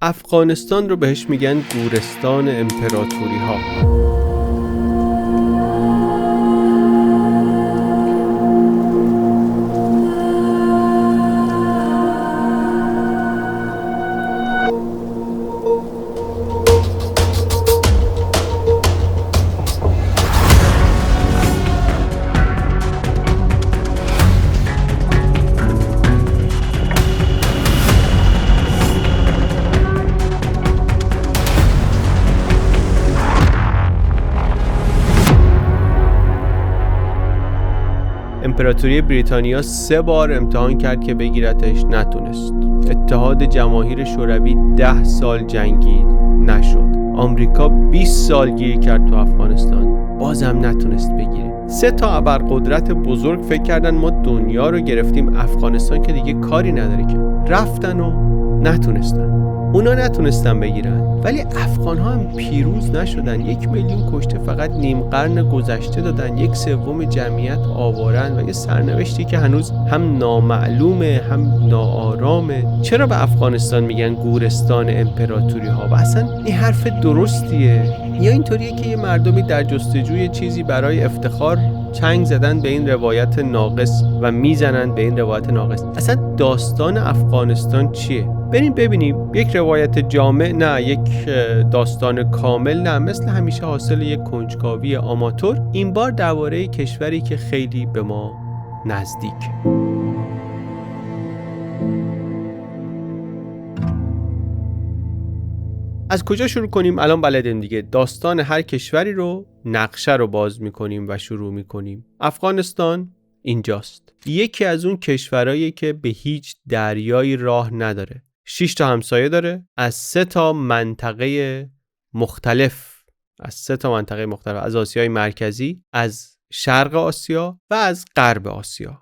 افغانستان رو بهش میگن گورستان امپراتوری ها. امپراتوری بریتانیا 3 بار امتحان کرد که بگیرتش، نتونست. اتحاد جماهیر شوروی 10 سال جنگید، نشد. آمریکا 20 سال گیر کرد تو افغانستان، بازم نتونست بگیره. 3 تا ابرقدرت بزرگ فکر کردن ما دنیا رو گرفتیم، افغانستان که دیگه کاری نداره، که رفتن و نتونستن. اونا نتونستن بگیرن، ولی افغان ها هم پیروز نشدن. 1 میلیون کشته فقط نیم قرن گذشته دادن، 1/3 جمعیت آوارن و یه سرنوشتی که هنوز هم نامعلومه هم ناآرامه. چرا به افغانستان میگن گورستان امپراتوری ها؟ و اصلا این حرف درستیه یا اینطوریه که یه مردمی در جستجوی چیزی برای افتخار چنگ زدن به این روایت ناقص و میزنن به این روایت ناقص؟ اصلا داستان افغانستان چیه؟ بریم ببینیم. یک روایت جامع نه، یک داستان کامل نه، مثل همیشه حاصل یک کنجکاوی آماتور. این بار درباره کشوری که خیلی به ما نزدیک. از کجا شروع کنیم؟ الان بلدیم دیگه. داستان هر کشوری رو، نقشه رو باز میکنیم و شروع میکنیم. افغانستان اینجاست. یکی از اون کشورهایی که به هیچ دریایی راه نداره. 6 تا همسایه داره، از 3 تا منطقه مختلف، از آسیای مرکزی، از شرق آسیا و از غرب آسیا.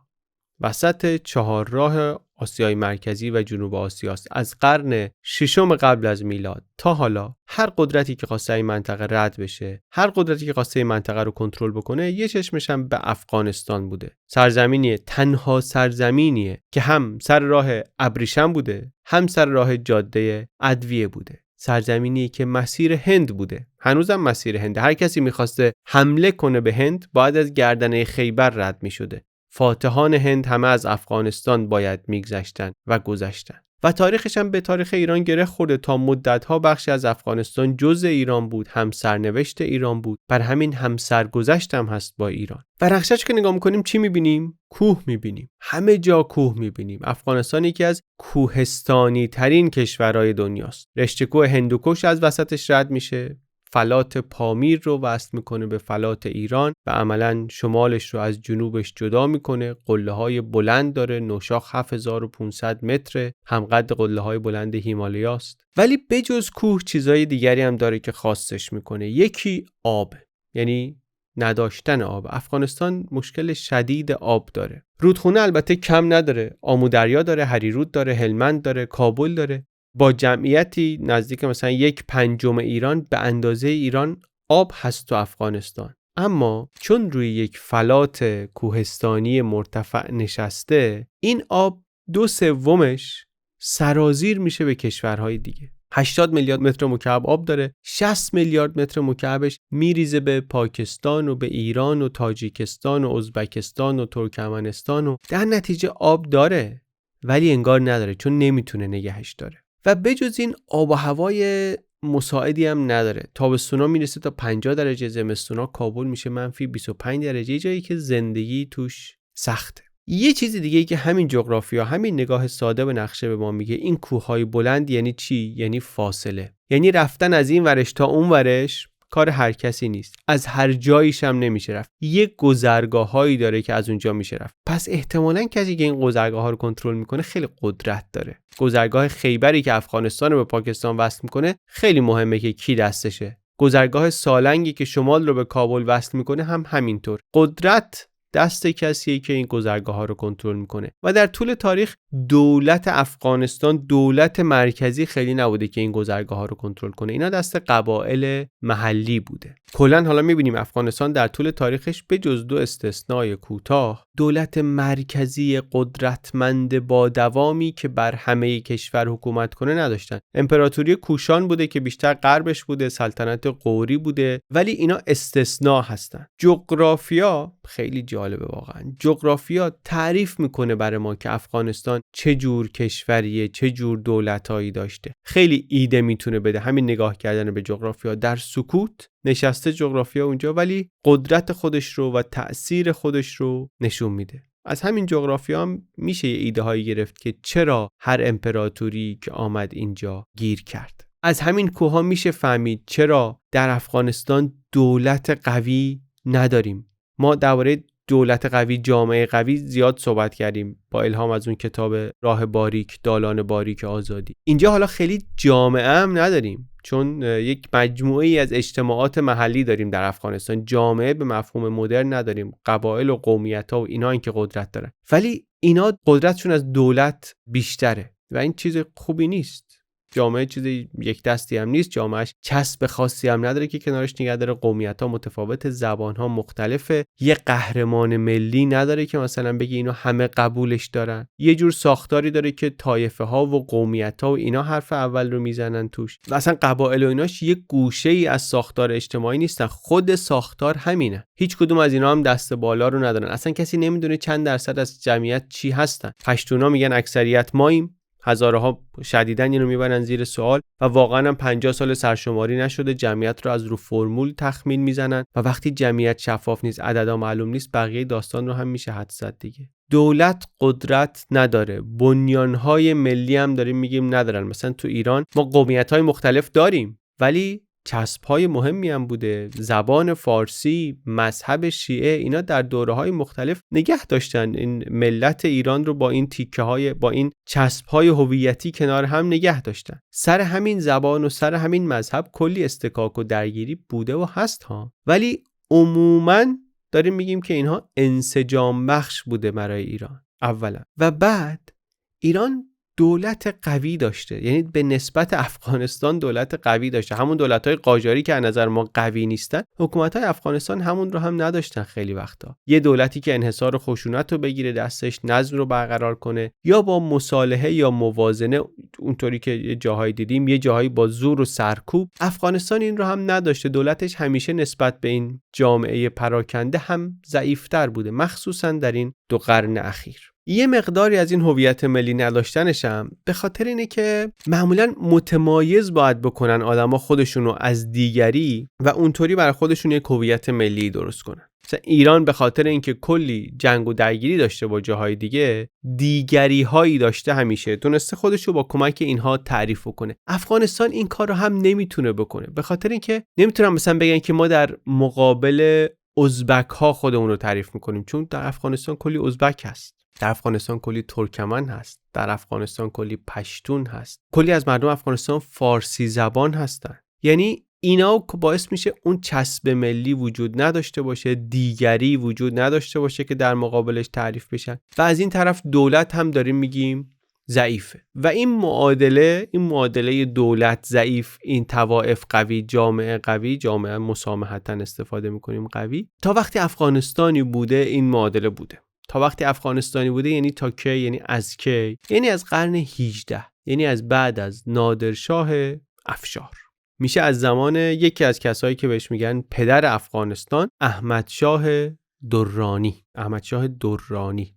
وسط 4 راه آسیای مرکزی و جنوب آسیاست. از قرن 6 قبل از میلاد تا حالا هر قدرتی که خواسته این منطقه رد بشه، هر قدرتی که خواسته این منطقه رو کنترل بکنه، یه چشمش هم به افغانستان بوده. سرزمینیه، تنها سرزمینیه که هم سر راه ابریشم بوده، هم سر راه جاده ادویه بوده. سرزمینی که مسیر هند بوده، هنوزم مسیر هند. هر کسی می‌خواسته حمله کنه به هند باید از گردنه خیبر رد می‌شده. فاتحان هند همه از افغانستان باید میگذشتن و گذشتن و تاریخش هم به تاریخ ایران گره خورده. تا مدت‌ها بخشی از افغانستان جزء ایران بود، هم سرنوشت ایران بود، بر همین هم سرگذشت هم هست با ایران. و نقشه‌اش که نگاه می‌کنیم چی می‌بینیم؟ کوه می‌بینیم، همه جا کوه می‌بینیم. افغانستان یکی از کوهستانی ترین کشورهای دنیاست. رشته کوه هندوکش از وسطش رد میشه، فلات پامیر رو وصل میکنه به فلات ایران و عملاً شمالش رو از جنوبش جدا میکنه. قله‌های بلند داره، نوشاخ 7500 متره، همقد قله‌های بلند هیمالیاست. ولی بجز کوه چیزای دیگری هم داره که خاصش میکنه. یکی آب، یعنی نداشتن آب. افغانستان مشکل شدید آب داره. رودخونه البته کم نداره، آمو دریا داره، هریرود داره، هلمند داره، کابل داره. با جمعیتی نزدیک مثلا 1/5 ایران، به اندازه ایران آب هست تو افغانستان. اما چون روی یک فلات کوهستانی مرتفع نشسته، این آب 2/3 سرازیر میشه به کشورهای دیگه. 80 میلیارد متر مکعب آب داره، 60 میلیارد متر مکعبش میریزه به پاکستان و به ایران و تاجیکستان و ازبکستان و ترکمنستان و در نتیجه آب داره ولی انگار نداره، چون نمیتونه نگهش داره. و بجز این آب و هوای مساعدی هم نداره. تابستونا میرسه تا 50 درجه، زمستونا کابل میشه -25 درجه، جایی که زندگی توش سخته. یه چیز دیگه که همین جغرافیا، همین نگاه ساده به نقشه به ما میگه، این کوههای بلند یعنی چی؟ یعنی فاصله. یعنی رفتن از این ورش تا اون ورش کار هر کسی نیست. از هر جاییش هم نمیشه رفت. یک گذرگاهایی داره که از اونجا میشه رفت. پس احتمالاً کسی که این گذرگاه‌ها رو کنترل میکنه خیلی قدرت داره. گذرگاه خیبری که افغانستان رو به پاکستان وصل میکنه خیلی مهمه که کی دستشه. گذرگاه سالنگی که شمال رو به کابل وصل میکنه هم همینطور. قدرت دست کسیه که این گذرگاه‌ها رو کنترل میکنه و در طول تاریخ دولت افغانستان دولت مرکزی خیلی نبوده که این گذرگاه‌ها رو کنترل کنه. اینا دست قبایل محلی بوده. کلاً حالا می‌بینیم افغانستان در طول تاریخش به جز 2 استثنای کوتاه دولت مرکزی قدرتمند با دوامی که بر همه کشور حکومت کنه نداشتن. امپراتوری کوشان بوده که بیشتر غربش بوده، سلطنت غوری بوده، ولی اینا استثناء هستن. جغرافیا خیلی جالبه واقعا. جغرافیا تعریف میکنه برای ما که افغانستان چه جور کشوریه، چه جور دولتایی داشته. خیلی ایده میتونه بده همین نگاه کردن به جغرافیا. در سکوت نشسته جغرافیا اونجا ولی قدرت خودش رو و تأثیر خودش رو نشون میده. از همین جغرافیا هم میشه یه ایده هایی گرفت که چرا هر امپراتوری که آمد اینجا گیر کرد. از همین کوها میشه فهمید چرا در افغانستان دولت قوی نداریم. ما درباره دولت قوی، جامعه قوی زیاد صحبت کردیم با الهام از اون کتاب راه باریک، دالان باریک آزادی. اینجا حالا خیلی جامعه هم نداریم چون یک مجموعه‌ای از اجتماعات محلی داریم در افغانستان. جامعه به مفهوم مدرن نداریم. قبایل و قومیت‌ها و اینا این که قدرت دارن، ولی اینا قدرتشون از دولت بیشتره و این چیز خوبی نیست. جامعه چیز یک دستی هم نیست، جامعهش چسب خاصی هم نداره که کنارش نگه داره. قومیت‌ها متفاوت، زبان‌ها مختلفه، یه قهرمان ملی نداره که مثلا بگی اینو همه قبولش دارن. یه جور ساختاری داره که طایفه‌ها و قومیت‌ها و اینا حرف اول رو میزنن توش. و اصلا قبایل و ایناش یه گوشه‌ای از ساختار اجتماعی نیستن، خود ساختار همینه. هیچ کدوم از اینا هم دست بالا رو ندارن. اصلا کسی نمیدونه چند درصد از جمعیت چی هستن. پشتونا میگن اکثریت ماییم، هزارها شدیداً اینو میبرن زیر سوال و واقعاً هم 50 سال سرشماری نشده، جمعیت رو از رو فرمول تخمین میزنن و وقتی جمعیت شفاف نیست، عددا معلوم نیست، بقیه داستان رو هم میشه حدس زد دیگه. دولت قدرت نداره، بنیانهای ملی هم داریم میگیم ندارن. مثلا تو ایران ما قومیت‌های مختلف داریم ولی چسب‌های مهمی هم بوده. زبان فارسی، مذهب شیعه، اینا در دوره‌های مختلف نگه داشتن این ملت ایران رو با این تیکه‌های، با این چسب‌های هویتی کنار هم نگه داشتن. سر همین زبان و سر همین مذهب کلی استکاک و درگیری بوده و هست ها، ولی عموماً داریم میگیم که اینها انسجام بخش بوده برای ایران اولا و بعد ایران دولت قوی داشته. یعنی به نسبت افغانستان دولت قوی داشته. همون دولت‌های قاجاری که از نظر ما قوی نیستن، حکومت‌های افغانستان همون رو هم نداشتن خیلی وقتا. یه دولتی که انحصار خشونت رو بگیره دستش، نظم رو برقرار کنه، یا با مصالحه یا موازنه، اونطوری که یه جاهایی دیدیم، یه جاهایی با زور و سرکوب. افغانستان این رو هم نداشته. دولتش همیشه نسبت به این جامعه پراکنده هم ضعیف‌تر بوده، مخصوصاً در این 2 قرن اخیر. یه مقداری از این هویت ملی نداشتنش هم به خاطر اینه که معمولاً متمایز باید بکنن آدما خودشونو از دیگری و اونطوری برای خودشون یک هویت ملی درست کنن. مثلا ایران به خاطر اینکه کلی جنگ و درگیری داشته با جاهای دیگه، دیگری هایی داشته، همیشه تونسته خودشو با کمک اینها تعریف کنه. افغانستان این کارو هم نمیتونه بکنه به خاطر اینکه نمیتونن مثلا بگن که ما در مقابل ازبک ها خودمون رو تعریف میکنیم، چون در افغانستان کلی ازبک هست، در افغانستان کلی ترکمن هست، در افغانستان کلی پشتون هست، کلی از مردم افغانستان فارسی زبان هستن. یعنی اینا باعث میشه اون چسب ملی وجود نداشته باشه، دیگری وجود نداشته باشه که در مقابلش تعریف بشن و از این طرف دولت هم داریم میگیم ضعیفه و این معادله دولت ضعیف، این طوائف قوی، جامعه قوی، جامعه مسامحتاً استفاده میکنیم قوی، تا وقتی افغانستانی بوده این معادله بوده. تا وقتی افغانستانی بوده یعنی تا کی؟ یعنی از کی؟ یعنی از قرن 18، یعنی از بعد از نادرشاه افشار. میشه از زمان یکی از کسایی که بهش میگن پدر افغانستان، احمدشاه درانی.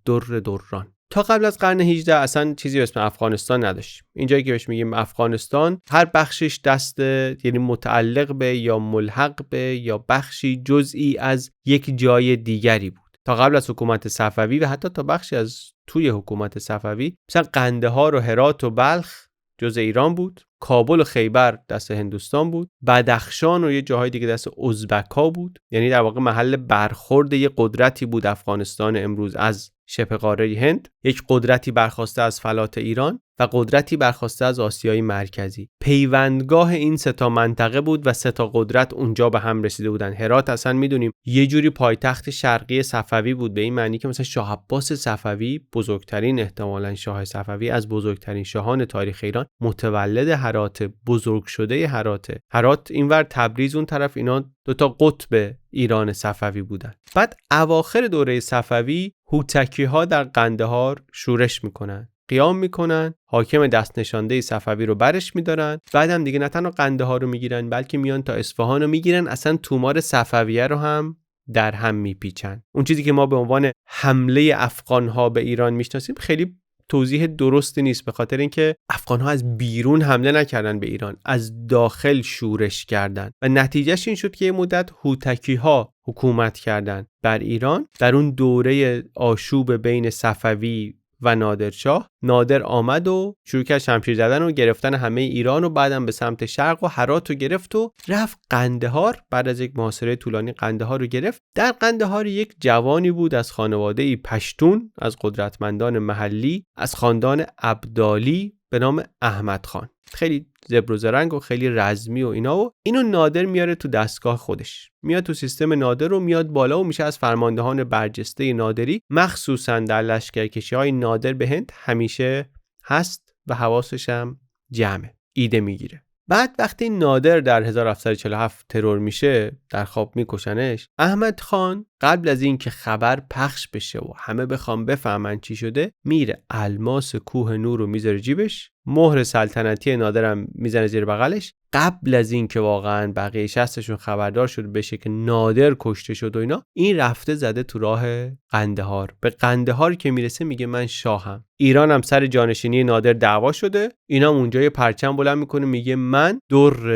در دران. تا قبل از قرن 18 اصلا چیزی به اسم افغانستان نداشت. اینجایی که بهش میگیم افغانستان، هر بخشش دست، یعنی متعلق به یا ملحق به یا بخشی جزئی از یک جای دیگری بود. تا قبل از حکومت صفوی و حتی تا بخشی از توی حکومت صفوی، مثلا قندهار و هرات و بلخ جزء ایران بود، کابل و خیبر دست هندوستان بود، بدخشان و یه جاهای دیگه دست ازبک‌ها بود. یعنی در واقع محل برخورد یه قدرتی بود افغانستان امروز از شبه قاره هند، یک قدرتی برخواسته از فلات ایران و قدرتی برخواسته از آسیای مرکزی. پیوندگاه این سه تا منطقه بود و سه تا قدرت اونجا به هم رسیده بودن. هرات اصلا میدونیم یه جوری پایتخت شرقی صفوی بود، به این معنی که مثلا شاه عباس صفوی، بزرگترین احتمالاً شاه صفوی از بزرگترین شاهان تاریخ ایران، متولد هرات، بزرگ شده هراته. هرات اینور، تبریز اون طرف، اینا دو تا قطب ایران صفوی بودن. بعد اواخر دوره صفوی هوتکی‌ها در قندهار شورش میکنن، قیام میکنن، حاکم دست نشانده صفوی رو برش میدارن. بعدم دیگه نه تنها قندهار رو میگیرن بلکه میان تا اصفهان رو میگیرن، اصلا تومار صفویه رو هم در هم میپیچن. اون چیزی که ما به عنوان حمله افغان‌ها به ایران میشناسیم خیلی توضیح درستی نیست، به خاطر اینکه افغان‌ها از بیرون حمله نکردن به ایران، از داخل شورش کردن و نتیجهش این شد که یه مدت هوتکی‌ها حکومت کردن بر ایران. در اون دوره آشوب بین صفوی و نادرشاه، نادر آمد و شروع کرد شمشیر زدن و گرفتن همه ایران و بعدم به سمت شرق و هرات رو گرفت و رفت قندهار. بعد از یک محاصره طولانی قندهار رو گرفت. در قندهار یک جوانی بود از خانواده پشتون، از قدرتمندان محلی، از خاندان ابدالی، به نام احمد خان. خیلی زبر و زرنگ و خیلی رزمی و اینا، و اینو نادر میاره تو دستگاه خودش، میاد تو سیستم نادر و میاد بالا و میشه از فرماندهان برجسته نادری، مخصوصا در لشکرکشی‌های نادر به هند همیشه هست و حواسش هم جمعه، ایده میگیره. بعد وقتی نادر در 1747 ترور میشه، در خواب میکشنش، احمد خان قبل از این که خبر پخش بشه و همه بخوام بفهمن چی شده، میره الماس کوه نور رو میذاره جیبش، مهر سلطنتی نادرم میزنه زیر بغلش. قبل از این که واقعا بقیه شخصشون خبردار شده بشه که نادر کشته شد و اینا، این رفته زده تو راه قندهار. به قندهار که میرسه میگه من شاهم. ایران هم سر جانشینی نادر دعوا شده، اینا اونجا یه پرچم بلند میکنه میگه من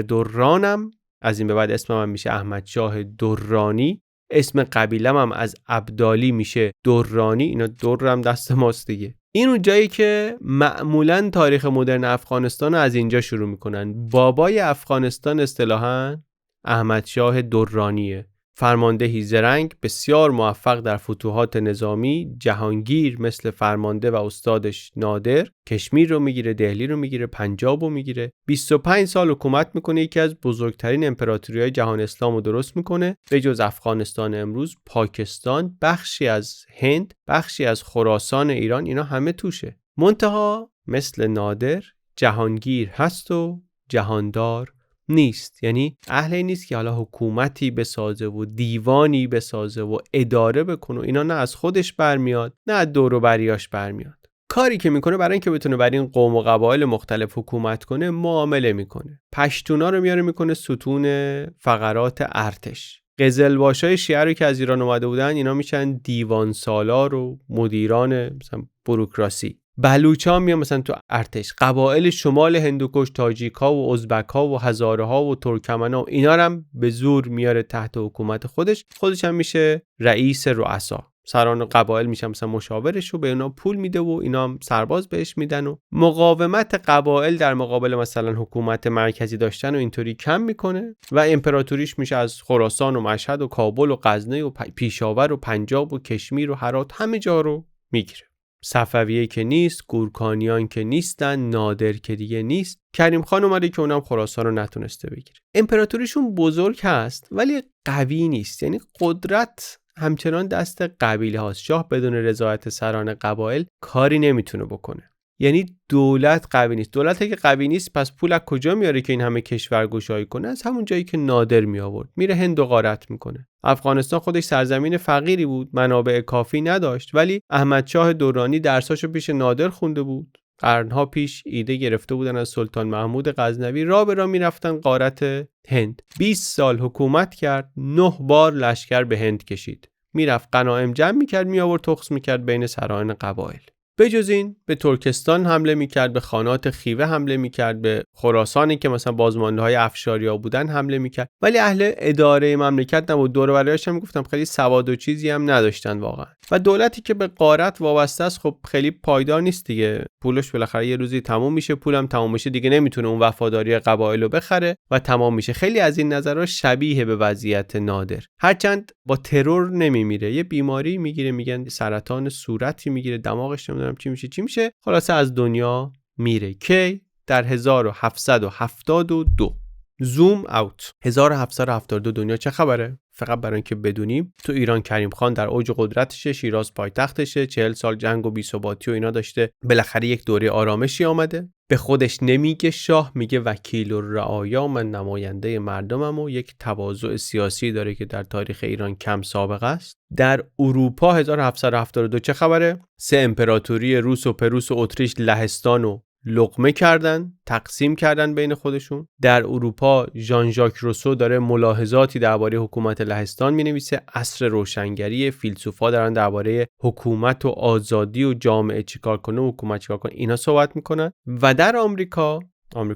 درانم، از این به بعد اسمم میشه احمد شاه درانی، اسم قبیله‌م هم از ابدالی میشه درانی، اینا درم دست ماست دیگه. این اون جایی که معمولاً تاریخ مدرن افغانستان از اینجا شروع میکنن. بابای افغانستان اصطلاحاً احمد شاه درانیه، فرماندهی زرنگ، بسیار موفق در فتوحات نظامی. جهانگیر مثل فرمانده و استادش نادر کشمیر رو میگیره، دهلی رو میگیره، پنجاب رو میگیره. 25 سال حکومت میکنه، یکی از بزرگترین امپراتوری‌های جهان اسلام رو درست میکنه. به جز افغانستان امروز، پاکستان، بخشی از هند، بخشی از خراسان ایران، اینا همه توشه. منتها مثل نادر جهانگیر هست و جهاندار نیست. یعنی اهل نیست که حالا حکومتی بسازه و دیوانی بسازه و اداره بکنه، اینا نه از خودش برمیاد نه از دور و بریاش برمیاد. کاری که میکنه برای اینکه بتونه بر این قوم و قبایل مختلف حکومت کنه، معامله میکنه. پشتونا رو میاره میکنه ستون فقرات ارتش. قزلباشای شیعه رو که از ایران اومده بودن، اینا میشن دیوان سالار و مدیران مثلا بوروکراسی. بلوچا میان مثلا تو ارتش. قبایل شمال هندوکش، تاجیک‌ها و ازبک‌ها و هزاره‌ها و ترکمن‌ها، اینا رو هم به زور میاره تحت حکومت خودش هم میشه رئیس رؤسا. سران قبایل میشن مثلا مشاورش و به اینا پول میده و اینا هم سرباز بهش میدن و مقاومت قبایل در مقابل مثلا حکومت مرکزی داشتن و اینطوری کم میکنه و امپراتوریش میشه از خراسان و مشهد و کابل و غزنی و پیشاور و پنجاب و کشمیر و هرات، همه جا رو میگیره. صفویه که نیست، گورکانیان که نیستن، نادر که دیگه نیست، کریم خان اومده که اونم خراسان رو نتونسته بگیره. امپراتوریشون بزرگ هست ولی قوی نیست، یعنی قدرت همچنان دست قبیله هاست. شاه بدون رضایت سران قبایل کاری نمیتونه بکنه. یعنی دولت قوی نیست. دولتی که قوی نیست پس پول از کجا میاره که این همه کشور گشایی کنه؟ از همون جایی که نادر می آورد. میره هند و غارت میکنه. افغانستان خودش سرزمین فقیری بود، منابع کافی نداشت، ولی احمد شاه درانی درساشو پیش نادر خونده بود. قرنها پیش ایده گرفته بودن از سلطان محمود غزنوی، راه به راه میرفتن غارت هند. 20 سال حکومت کرد، 9 بار لشکر به هند کشید. میرفت غنایم جمع میکرد، میآورد تخم میکرد بین سران قبایل. بجز این به ترکستان حمله میکرد، به خانات خیوه حمله میکرد، به خراسانی که مثلا بازمانده‌های افشاریا بودن حمله میکرد، ولی اهل اداره مملکت نبود. دور و بریاش هم گفتم خیلی سواد و چیزی هم نداشتن واقعا. و دولتی که به غارت وابسته است خب خیلی پایدار نیست دیگه. پولش بالاخره یه روزی تموم میشه، پولم تموم میشه دیگه نمیتونه اون وفاداری قبایل رو بخره و تمام میشه. خیلی از این نظرها شبیه به وضعیت نادر، هرچند با ترور نمیمیره، یه بیماری میگیره، میگن سرطان صورتی میگیره، دماغش نمیدونم چی میشه، خلاصه از دنیا میره. کی؟ در 1772. زوم اوت. 1772 دنیا چه خبره؟ فقط برای اینکه بدونیم تو ایران کریم خان در اوج قدرتشه، شیراز پایتختشه، 40 سال جنگ و بی‌ثباتی و اینا داشته، بالاخره یک دوره آرامشی آمده. به خودش نمیگه شاه، میگه وکیل الرعایا، من نماینده مردمم، و یک تواضع سیاسی داره که در تاریخ ایران کم سابقه است. در اروپا 1772 چه خبره؟ 3 امپراتوری روس و پروس و اتریش لهستان و لقمه کردن، تقسیم کردن بین خودشون. در اروپا ژان ژاک روسو داره ملاحظاتی درباره حکومت لهستان مینویسه، عصر روشنگری، فیلسوفا دارن درباره حکومت و آزادی و جامعه چیکار کنه و حکومت چیکار کنه اینا صحبت میکنن. و در آمریکا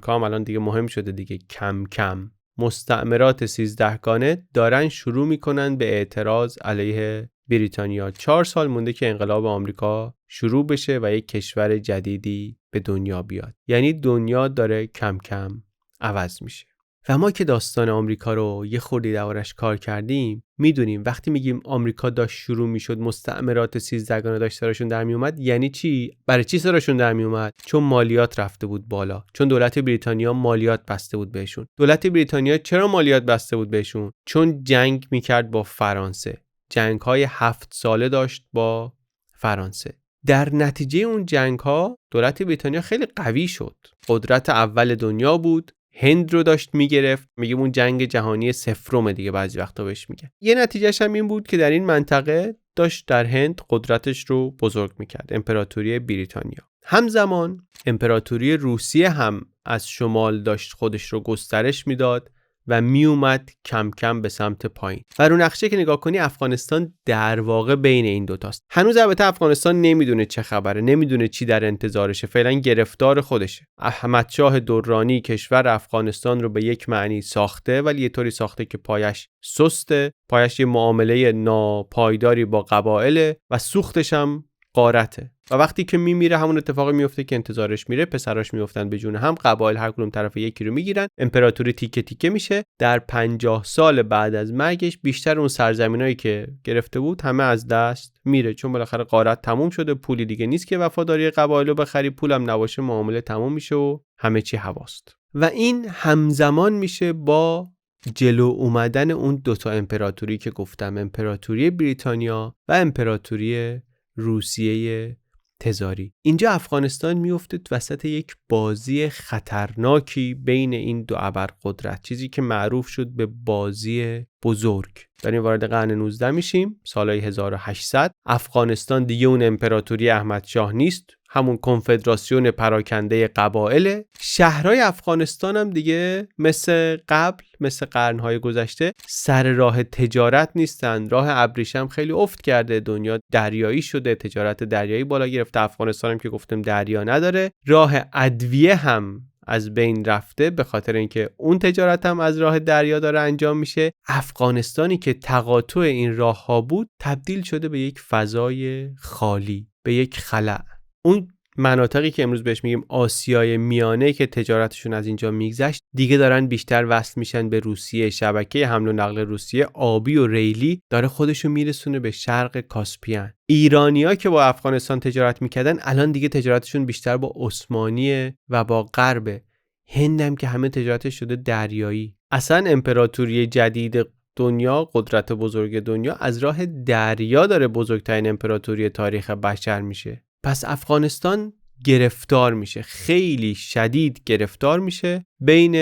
هم الان دیگه مهم شده دیگه، کم کم مستعمرات 13 گانه دارن شروع میکنن به اعتراض علیه بریتانیا. 4 سال مونده که انقلاب آمریکا شروع بشه و یک کشور جدیدی به دنیا بیاد. یعنی دنیا داره کم کم عوض میشه. و ما که داستان آمریکا رو یه خوردی دربارش کار کردیم، میدونیم وقتی میگیم آمریکا داشت شروع میشد، مستعمرات 13 گانه داشت سرشون در میومد، یعنی چی؟ برای چی سرشون در میومد؟ چون مالیات رفته بود بالا، چون دولت بریتانیا مالیات بسته بود بهشون. دولت بریتانیا چرا مالیات بسته بود بهشون؟ چون جنگ میکرد با فرانسه، جنگ‌های 7 ساله داشت با فرانسه. در نتیجه اون جنگ‌ها دولت بریتانیا خیلی قوی شد، قدرت اول دنیا بود، هند رو داشت میگرفت. میگیم اون جنگ جهانی سفرم دیگه بعضی وقتا بهش میگن. یه نتیجهش هم این بود که در این منطقه داشت در هند قدرتش رو بزرگ میکرد، امپراتوری بریتانیا. همزمان امپراتوری روسیه هم از شمال داشت خودش رو گسترش میداد و میومد کم کم به سمت پایین. و رو نقشه که نگاه کنی افغانستان در واقع بین این دوتاست. هنوز البته افغانستان نمیدونه چه خبره، نمیدونه چی در انتظارشه، فعلا گرفتار خودشه. احمد شاه درانی کشور افغانستان رو به یک معنی ساخته، ولی یه طوری ساخته که پایش سسته، پایش یه معامله ناپایداری با قبایل و سوختش هم غارته. و وقتی که میمیره همون اتفاقی میفته که انتظارش میره، پسراش میافتن به جون هم، قبایل هر کدوم طرف یکی رو میگیرن، امپراتوری تیکه تیکه میشه. در 50 سال بعد از مرگش بیشتر اون سرزمینایی که گرفته بود همه از دست میره، چون بالاخره غارت تموم شده، پولی دیگه نیست که وفاداری قبایل رو بخری، پولم نباشه معامله تموم میشه و همه چی هواست. و این همزمان میشه با جلو اومدن اون دوتا امپراتوری که گفتم، امپراتوری بریتانیا و امپراتوری روسیه تزاری. اینجا افغانستان میفته وسط یک بازی خطرناکی بین این دو ابرقدرت، چیزی که معروف شد به بازی بزرگ. داریم وارد قرن 19 میشیم، سالهای 1800. افغانستان دیگه اون امپراتوری احمد شاه نیست، همون کنفدراسیون پراکنده قبایل. شهرهای افغانستان هم دیگه مثل قبل، مثل قرنهای گذشته سر راه تجارت نیستن. راه ابریشم خیلی افت کرده، دنیا دریایی شده، تجارت دریایی بالا گرفته. افغانستان هم که گفتم دریا نداره. راه ادویه هم از بین رفته به خاطر اینکه اون تجارت هم از راه دریا داره انجام میشه. افغانستانی که تقاطع این راه ها بود تبدیل شده به یک فضای خالی، به یک خلأ. اون مناطقی که امروز بهش میگیم آسیای میانه که تجارتشون از اینجا میگذشت دیگه دارن بیشتر وصل میشن به روسیه. شبکه حمل و نقل روسیه آبی و ریلی داره خودشو میرسونه به شرق کاسپیان. ایرانیا که با افغانستان تجارت میکردن الان دیگه تجارتشون بیشتر با عثمانیه و با غرب. هند هم که همه تجارتش شده دریایی. اصلا امپراتوری جدید دنیا، قدرت بزرگ دنیا از راه دریا داره بزرگترین امپراتوری تاریخ بشر میشه. پس افغانستان گرفتار میشه، خیلی شدید گرفتار میشه بین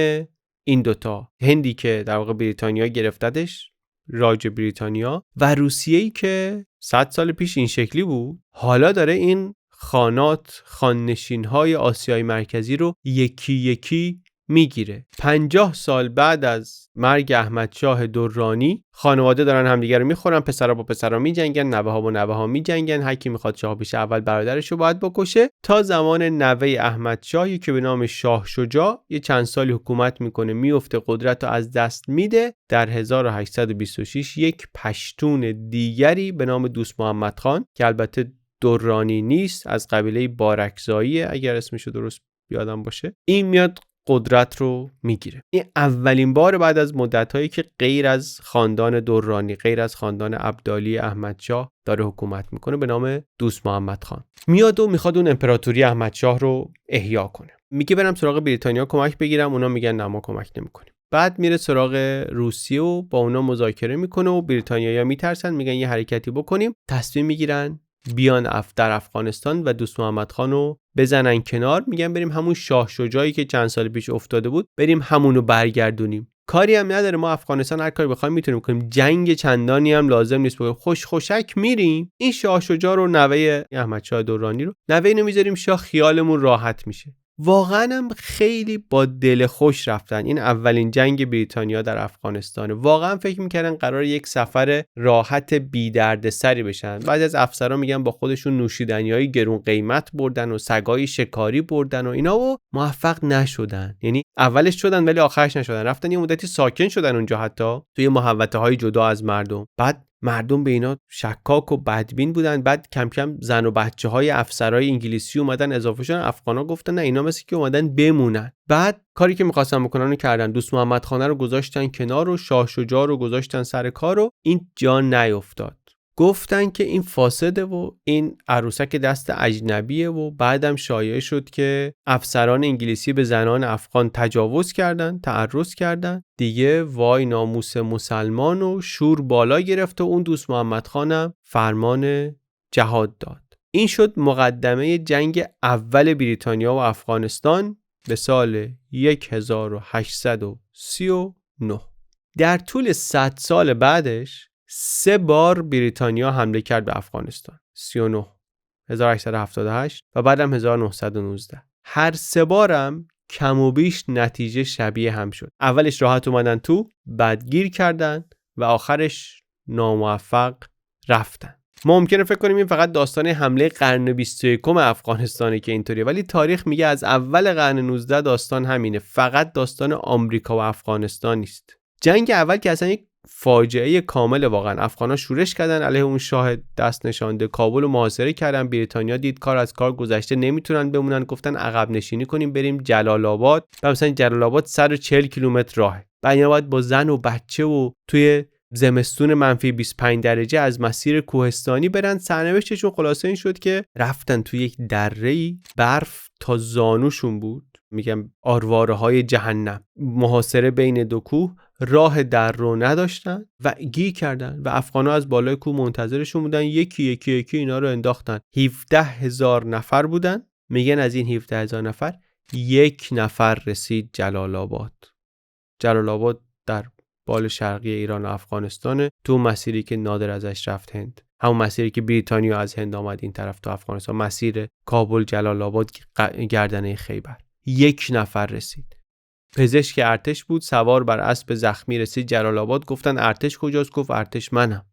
این دوتا. هندی که در واقع بریتانیا گرفتدش، راج بریتانیا، و روسیه‌ای که 100 سال پیش این شکلی بود، حالا داره این خاننشین‌های آسیای مرکزی رو یکی یکی میگیره. 50 سال بعد از مرگ احمدشاه درانی خانواده دارن همدیگه رو میخورن، پسرا با پسرا میجنگن، نوه‌ها با نوه‌ها میجنگن، هر کی میخواد شاه بشه اول برادرش رو باید بکشه، تا زمان نوه احمدشاهی که به نام شاه شجاع یه چند سالی حکومت میکنه، میفته، قدرت رو از دست میده. در 1826 یک پشتون دیگری به نام دوست محمد خان که البته درانی نیست، از قبیله بارکزاییه اگر اسمشو درست یادم باشه، این میاد قدرت رو میگیره. این اولین بار بعد از مدت‌هایی که غیر از خاندان درانی، غیر از خاندان ابدالی احمدشاه داره حکومت میکنه، به نام دوست محمد خان میاد و میخواد اون امپراتوری احمدشاه رو احیا کنه. میگه برم سراغ بریتانیا کمک بگیرم، اونا میگن نه ما کمک نمیکنیم. بعد میره سراغ روسیه و با اونا مذاکره میکنه و بریتانیایی‌ها میترسن، میگن یه حرکتی بکنیم، تصمیم میگیرن بیان در افغانستان و دوست محمد خان رو بزنن کنار. میگن بریم همون شاه شجاعی که چند سال پیش افتاده بود بریم همونو برگردونیم. کاری هم نداره، ما افغانستان هر کاری بخوایم میتونیم کنیم، جنگ چندانی هم لازم نیست بگیم، خوشک میریم این شاه شجاع رو، نوه احمدشاه درانی رو، نوه اینو میذاریم شاه، خیالمون راحت میشه. واقعا هم خیلی با دل خوش رفتن. این اولین جنگ بریتانیا در افغانستانه. واقعا فکر میکردن قرار یک سفر راحت بی درد سری بشن. بعضی از افسرا میگن با خودشون نوشیدنیای گرون قیمت بردن و سگای شکاری بردن و اینا و موفق نشدن. یعنی اولش شدن ولی آخرش نشدن. رفتن یه مدتی ساکن شدن اونجا، حتی توی محوطه های جدا از مردم. بعد مردم به اینا شکاک و بدبین بودن. بعد کم کم زن و بچه های افسرهای انگلیسی اومدن اضافه شدن. افغانا گفتن نه اینا مثل که اومدن بمونن. بعد کاری که می‌خواستن بکنن رو کردن. دوست محمد خان رو گذاشتن کنار و شاه شجاع رو گذاشتن سر کار و این جا نیفتاد. گفتن که این فاسده و این عروسک دست اجنبیه و بعدم شایعه شد که افسران انگلیسی به زنان افغان تجاوز کردن، تعرض کردن. دیگه وای ناموس مسلمان و شور بالا گرفت و اون دوست محمد خانم فرمان جهاد داد. این شد مقدمه جنگ اول بریتانیا و افغانستان به سال 1839. در طول 100 سال بعدش 3 بار بریتانیا حمله کرد به افغانستان. 39 1878 و بعدم 1919. هر 3 بارم کم و بیش نتیجه شبیه هم شد. اولش راحت اومدن تو، بعد گیر کردن و آخرش ناموفق رفتن. ما ممکنه فکر کنیم این فقط داستان حمله قرن 21 افغانستانه که اینطوریه، ولی تاریخ میگه از اول قرن 19 داستان همینه. فقط داستان آمریکا و افغانستان نیست. جنگ اول که اصلا یک فاجعه کامل، واقعا افغانا شورش کردن علیه اون شاه دست نشانده، کابل رو محاصره کردن. بریتانیا دید کار از کار گذشته، نمیتونن بمونن، گفتن عقب نشینی کنیم بریم جلال آباد. مثلا جلال آباد 140 کیلومتر راهه، بعد اینا باید با زن و بچه و توی زمستون منفی 25 درجه از مسیر کوهستانی برن. سرنوشتشون خلاصه این شد که رفتن توی یک دره‌ای برف تا زانوشون بود، میگم آرواره های جهنم، محاصره بین دو کوه، راه در رو نداشتن و گیر کردن و افغانا از بالای کوه منتظرشون بودن. یکی اینا رو انداختن. 17,000 نفر بودن. میگن از این 17,000 نفر 1 نفر رسید جلال آباد. جلال آباد در بال شرقی ایران و افغانستانه، تو مسیری که نادر ازش رفت هند، همون مسیری که بریتانیا از هند آمد این طرف تو افغانستان، مسیر کابل جلال آباد گردنه خیبر. 1 نفر رسید. پزشک ارتش بود، سوار بر اسب زخمی رسید جلال آباد. گفتن ارتش کجاست؟ گفت ارتش منم.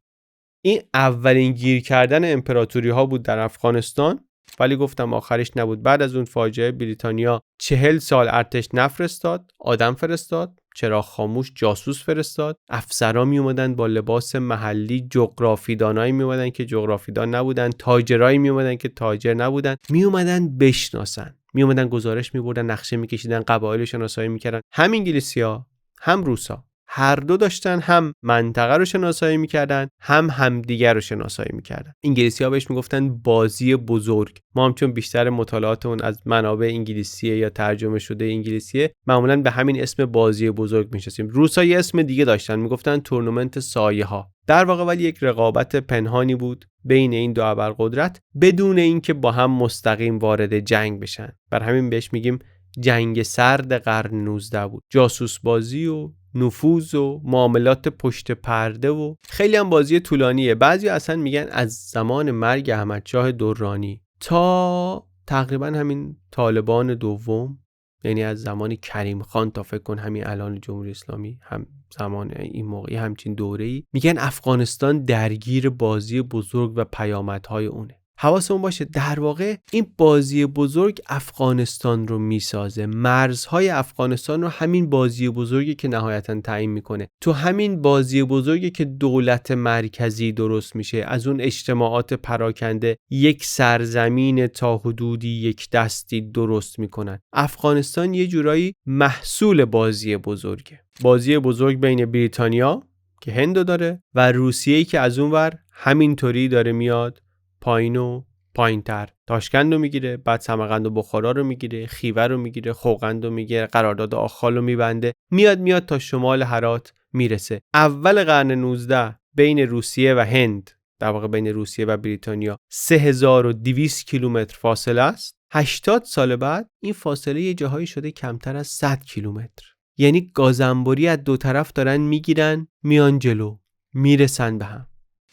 این اولین گیر کردن امپراتوری ها بود در افغانستان، ولی گفتم آخرش نبود. بعد از اون فاجعه بریتانیا 40 سال ارتش نفرستاد، آدم فرستاد، چراغ خاموش جاسوس فرستاد، افسرا می اومدن با لباس محلی، جغرافیدانایی می اومدن که جغرافیدان نبودن، تاجرایی می اومدن که تاجر نبودن، می اومدن بشناسن، می اومدن گزارش می بردن، نقشه می کشیدن، قبایل شناسایی می کردن. هم انگلیسی‌ها هم روسا هر دو داشتن هم منطقه رو شناسایی میکردن هم همدیگر رو شناسایی میکردن. انگلیسی‌ها بهش میگفتن بازی بزرگ. ما هم چون بیشتر مطالعاتمون از منابع انگلیسیه یا ترجمه شده انگلیسیه، معمولاً به همین اسم بازی بزرگ میشناسیم. روسا یه اسم دیگه داشتن، میگفتن تورنمنت سایه ها. در واقع ولی یک رقابت پنهانی بود بین این دو ابرقدرت بدون اینکه با هم مستقیم وارد جنگ بشن. بر همین بهش میگیم جنگ سرد قرن 19 بود. جاسوس بازی و نفوذ و معاملات پشت پرده و خیلی هم بازی طولانیه. بعضی اصلا میگن از زمان مرگ احمدشاه درانی تا تقریبا همین طالبان دوم یعنی از زمان کریم خان تا فکر کن همین الان جمهوری اسلامی هم زمان این موقعی همچین دوره‌ای، میگن افغانستان درگیر بازی بزرگ و پیامدهای اونه. حواسمون باشه در واقع این بازی بزرگ افغانستان رو میسازه، مرزهای افغانستان رو همین بازی بزرگی که نهایتاً تعیین میکنه. تو همین بازی بزرگی که دولت مرکزی درست میشه، از اون اجتماعات پراکنده یک سرزمین تا حدودی یک دستی درست میکنن. افغانستان یه جورایی محصول بازی بزرگه، بازی بزرگ بین بریتانیا که هندو داره و روسیه‌ای که از اونور همینطوری داره میاد پایین و پایین‌تر، تاشکند رو میگیره، بعد سمرقند و بخارا رو میگیره، خیوه رو میگیره، خوقند رو میگیره، قرارداد آخال رو میبنده، میاد تا شمال هرات میرسه. اول قرن 19 بین روسیه و هند، در واقع بین روسیه و بریتانیا 3200 کیلومتر فاصله است. 80 سال بعد این فاصله یه جاهایی شده کمتر از 100 کیلومتر. یعنی گازنبوری از دو طرف دارن میگیرن میان جلو، میرسن به هم.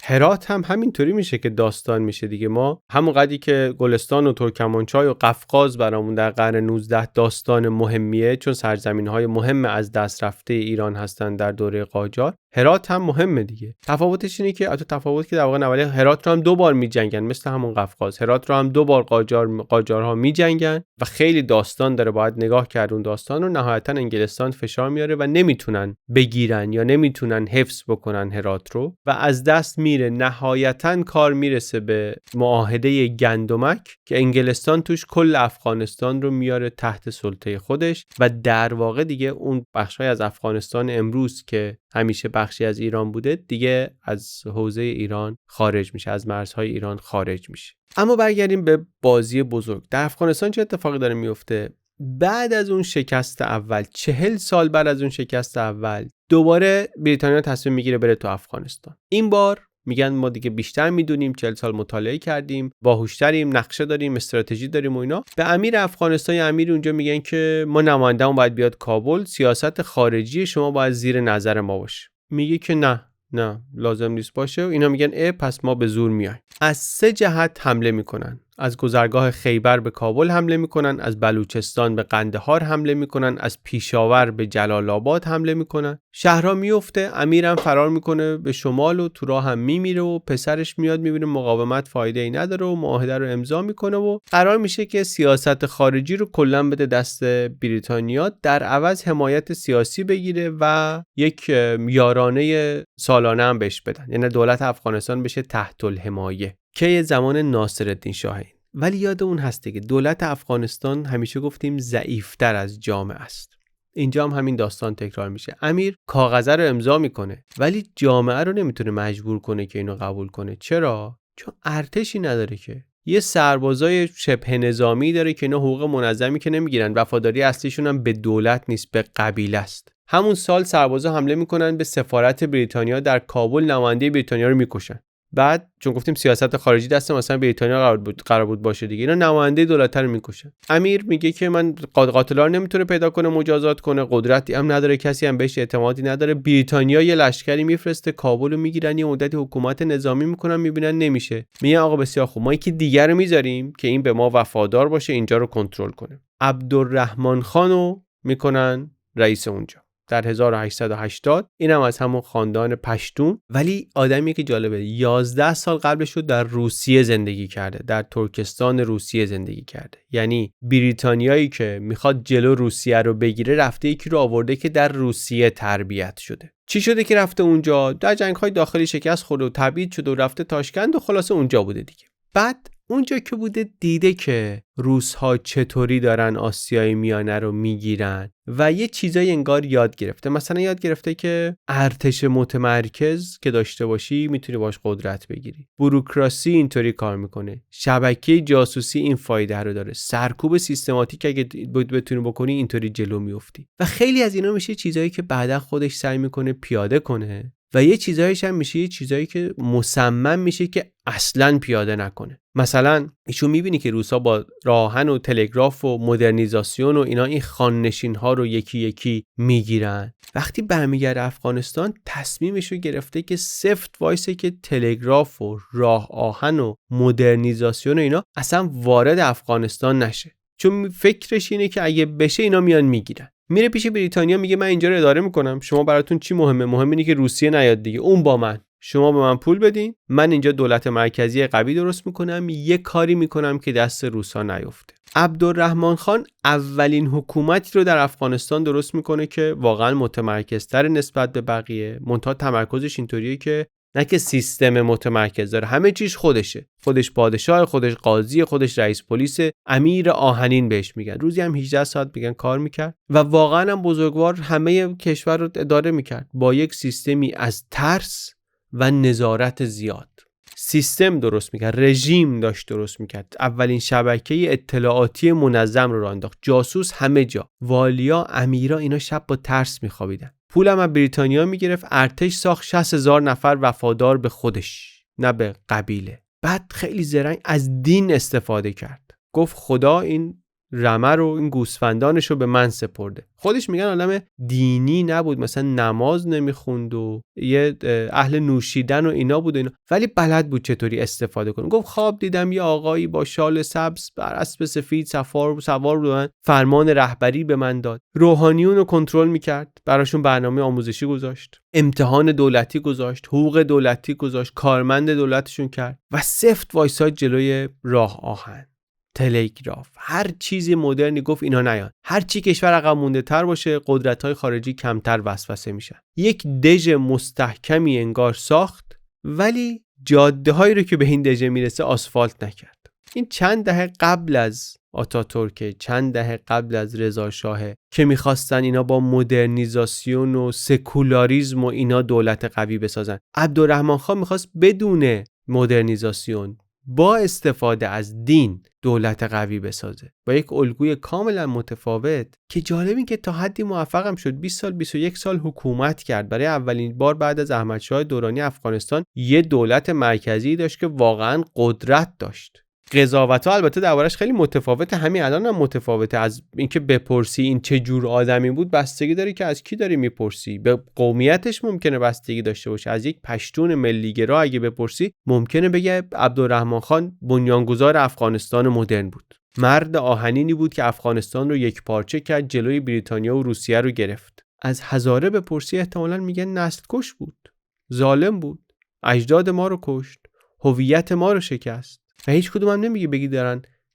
هرات هم همینطوری میشه که داستان میشه دیگه. ما همون قدری که گلستان و ترکمانچای و قفقاز برامون در قرن 19 داستان مهمیه، چون سرزمین‌های مهم از دست رفته ایران هستن در دوره قاجار، هرات هم مهمه دیگه. تفاوتش اینه که تفاوت که در واقع نولی هرات رو هم 2 بار میجنگن، مثل همون قفقاز. هرات رو هم 2 بار قاجارها میجنگن و خیلی داستان داره، باید نگاه کرد اون داستان رو. نهایتا انگلستان فشار میاره و نمیتونن بگیرن یا نمیتونن حفظ بکنن هرات رو و از دست میره. نهایتا کار میرسه به معاهده گندمک که انگلستان توش کل افغانستان رو میاره تحت سلطه خودش و در واقع دیگه اون بخشای از افغانستان امروز که همیشه بخشی از ایران بوده دیگه از حوزه ایران خارج میشه، از مرزهای ایران خارج میشه. اما برگردیم به بازی بزرگ. در افغانستان چه اتفاقی داره میفته؟ بعد از اون شکست اول، 40 سال بعد از اون شکست اول، دوباره بریتانیا تصمیم میگیره بره تو افغانستان. این بار میگن ما دیگه بیشتر میدونیم، 40 سال مطالعه کردیم، باهوشتریم، نقشه داریم، استراتژی داریم و اینا. به امیر افغانستان، امیر اونجا میگن که ما نماینده‌مون باید بیاد کابل، سیاست خارجی شما باید زیر نظر ما باشه. میگه که نه لازم نیست باشه. اینا میگن پس ما به زور میایم. از 3 جهت حمله میکنن. از گذرگاه خیبر به کابل حمله میکنن، از بلوچستان به قندهار حمله میکنن، از پیشاور به جلال آباد حمله میکنن. شهرها میفته، امیرم فرار میکنه به شمال و تو راه هم میمیره و پسرش میاد میبینه مقاومت فایده ای نداره و معاهده رو امضا میکنه و قرار میشه که سیاست خارجی رو کلا بده دست بریتانیا، در عوض حمایت سیاسی بگیره و یک یارانه سالانه هم بهش بدن، یعنی دولت افغانستان بشه تحت الحمایه که زمان ناصرالدین شاه. ولی یاد اون هسته که دولت افغانستان همیشه گفتیم ضعیفتر از جامعه است. اینجا هم همین داستان تکرار میشه. امیر کاغذ رو امضا میکنه ولی جامعه رو نمیتونه مجبور کنه که اینو قبول کنه. چرا؟ چون ارتشی نداره، که یه سربازای شبه نظامی داره که اینا حقوق منظمی که نمیگیرن، وفاداری اصلیشون هم به دولت نیست، به قبیله است. همون سال سربازا حمله میکنن به سفارت بریتانیا در کابل، نماینده بریتانیا رو میکشن. بعد چون گفتیم سیاست خارجی دست مثلا بریتانیا قرار بود باشه دیگه، اینا نماینده دولت رو میکشن. امیر میگه که من قاتلا رو نمیتونه پیدا کنه مجازات کنه، قدرتی هم نداره، کسی هم بهش اعتمادی نداره. بریتانیا یه لشکری میفرسته کابل رو میگیرن، یه مدتی حکومت نظامی میکنن، میبینن نمیشه، میگن آقا بسیار خوب، ما یکی دیگر رو میذاریم که این به ما وفادار باشه، اینجا رو کنترل کنه. عبدالرحمن خانو میکنن رئیس اونجا در 1880. اینم از همون خاندان پشتون، ولی آدمی که جالبه 11 سال قبلش رو در روسیه زندگی کرده، در ترکستان روسیه زندگی کرده. یعنی بریتانیایی که میخواد جلو روسیه رو بگیره رفته یکی رو آورده که در روسیه تربیت شده. چی شده که رفته اونجا؟ در جنگ‌های داخلی شکست خورده و تبعید شده و رفته تاشکند و خلاصه اونجا بوده دیگه. بعد اونجا که بوده دیده که روس‌ها چطوری دارن آسیای میانه رو میگیرن و یه چیزایی انگار یاد گرفته. مثلا یاد گرفته که ارتش متمرکز که داشته باشی میتونی باش قدرت بگیری، بوروکراسی اینطوری کار میکنه، شبکه جاسوسی این فایده رو داره، سرکوب سیستماتیک اگه بتونی بکنی اینطوری جلو میافتی. و خیلی از اینا میشه چیزایی که بعدا خودش سعی میکنه پیاده کنه و یه چیزایش هم میشه یه چیزایی که مصمم میشه که اصلاً پیاده نکنه. مثلا ایشون میبینی که روسا با راهن و تلگراف و مدرنیزاسیون و اینا این خاننشین ها رو یکی یکی میگیرن. وقتی برمیگرده افغانستان تصمیمش رو گرفته که سفت وایسه که تلگراف و راه آهن و مدرنیزاسیون و اینا اصلا وارد افغانستان نشه. چون فکرش اینه که اگه بشه اینا میان میگیرن. میره پیش بریتانیا میگه من اینجا رو اداره میکنم، شما براتون چی مهمه؟ مهم اینه که روسیه نیاد دیگه، اون با من، شما به من پول بدین، من اینجا دولت مرکزی قوی درست میکنم، یه کاری میکنم که دست روسا نیفته. عبدالرحمن خان اولین حکومتی رو در افغانستان درست میکنه که واقعا متمرکزتر نسبت به بقیه، منتها تمرکزش اینطوریه که نه که سیستم متمرکز داره، همه چیز خودشه، خودش پادشاه، خودش قاضی، خودش رئیس پلیس، امیر آهنین بهش میگن، روزی هم 18 ساعت میگن کار میکرد و واقعا هم بزرگوار همه کشور رو اداره میکرد با یک سیستمی از ترس و نظارت زیاد. سیستم درست میکرد، رژیم داشت درست میکرد، اولین شبکه اطلاعاتی منظم رو انداخت، جاسوس همه جا، والیا، امیرا اینا شب با ترس میخوابیدن. پولم از بریتانیا میگرفت، ارتش ساخت 60,000 نفر وفادار به خودش نه به قبیله. بعد خیلی زرنگ از دین استفاده کرد، گفت خدا این رمه رو، این گوسفندانش رو به من سپرده. خودش میگن عالم دینی نبود، مثلا نماز نمیخوند و یه اهل نوشیدن و اینا بود و اینا، ولی بلد بود چطوری استفاده کنه. گفت خواب دیدم یه آقایی با شال سبز بر اسب سفید سوار بود، فرمان رهبری به من داد، روحانیون رو کنترل میکرد، براشون برنامه آموزشی گذاشت، امتحان دولتی گذاشت، حقوق دولتی گذاشت، کارمند دولتشون کرد و سفت وایساد جلوی راه آهن، تلگراف، هر چیزی مدرنی گفت اینا نیان. هر چی کشور عقب مونده تر باشه، قدرت‌های خارجی کمتر وسوسه میشن. یک دژ مستحکمی انگار ساخت، ولی جاده‌هایی رو که به این دژ میرسه آسفالت نکرد. این چند دهه قبل از آتاتورک، چند دهه قبل از رضا شاه که میخواستن اینا با مدرنیزاسیون و سکولاریسم و اینا دولت قوی بسازن. عبدالرحمن خان میخواست بدون مدرنیزاسیون با استفاده از دین دولت قوی بسازه با یک الگوی کاملا متفاوت که جالب این که تا حدی موفقم شد. 20 سال 21 سال حکومت کرد. برای اولین بار بعد از احمدشاه درانی افغانستان یه دولت مرکزی داشت که واقعا قدرت داشت. قضاوت‌ها البته دربارش خیلی متفاوته، همین الان هم متفاوته. از اینکه بپرسی این چه جور آدمی بود بستگی داره که از کی داری میپرسی. به قومیتش ممکنه بستگی داشته باشه. از یک پشتون ملی‌گرا اگه بپرسی ممکنه بگه عبدالرحمن خان بنیانگذار افغانستان مدرن بود. مرد آهنینی بود که افغانستان رو یک پارچه کرد، جلوی بریتانیا و روسیه رو گرفت. از هزاره بپرسی احتمالاً میگن نسل کش بود، ظالم بود، اجداد ما رو کشت، هویت ما رو شکست. و هیچ کدوم هم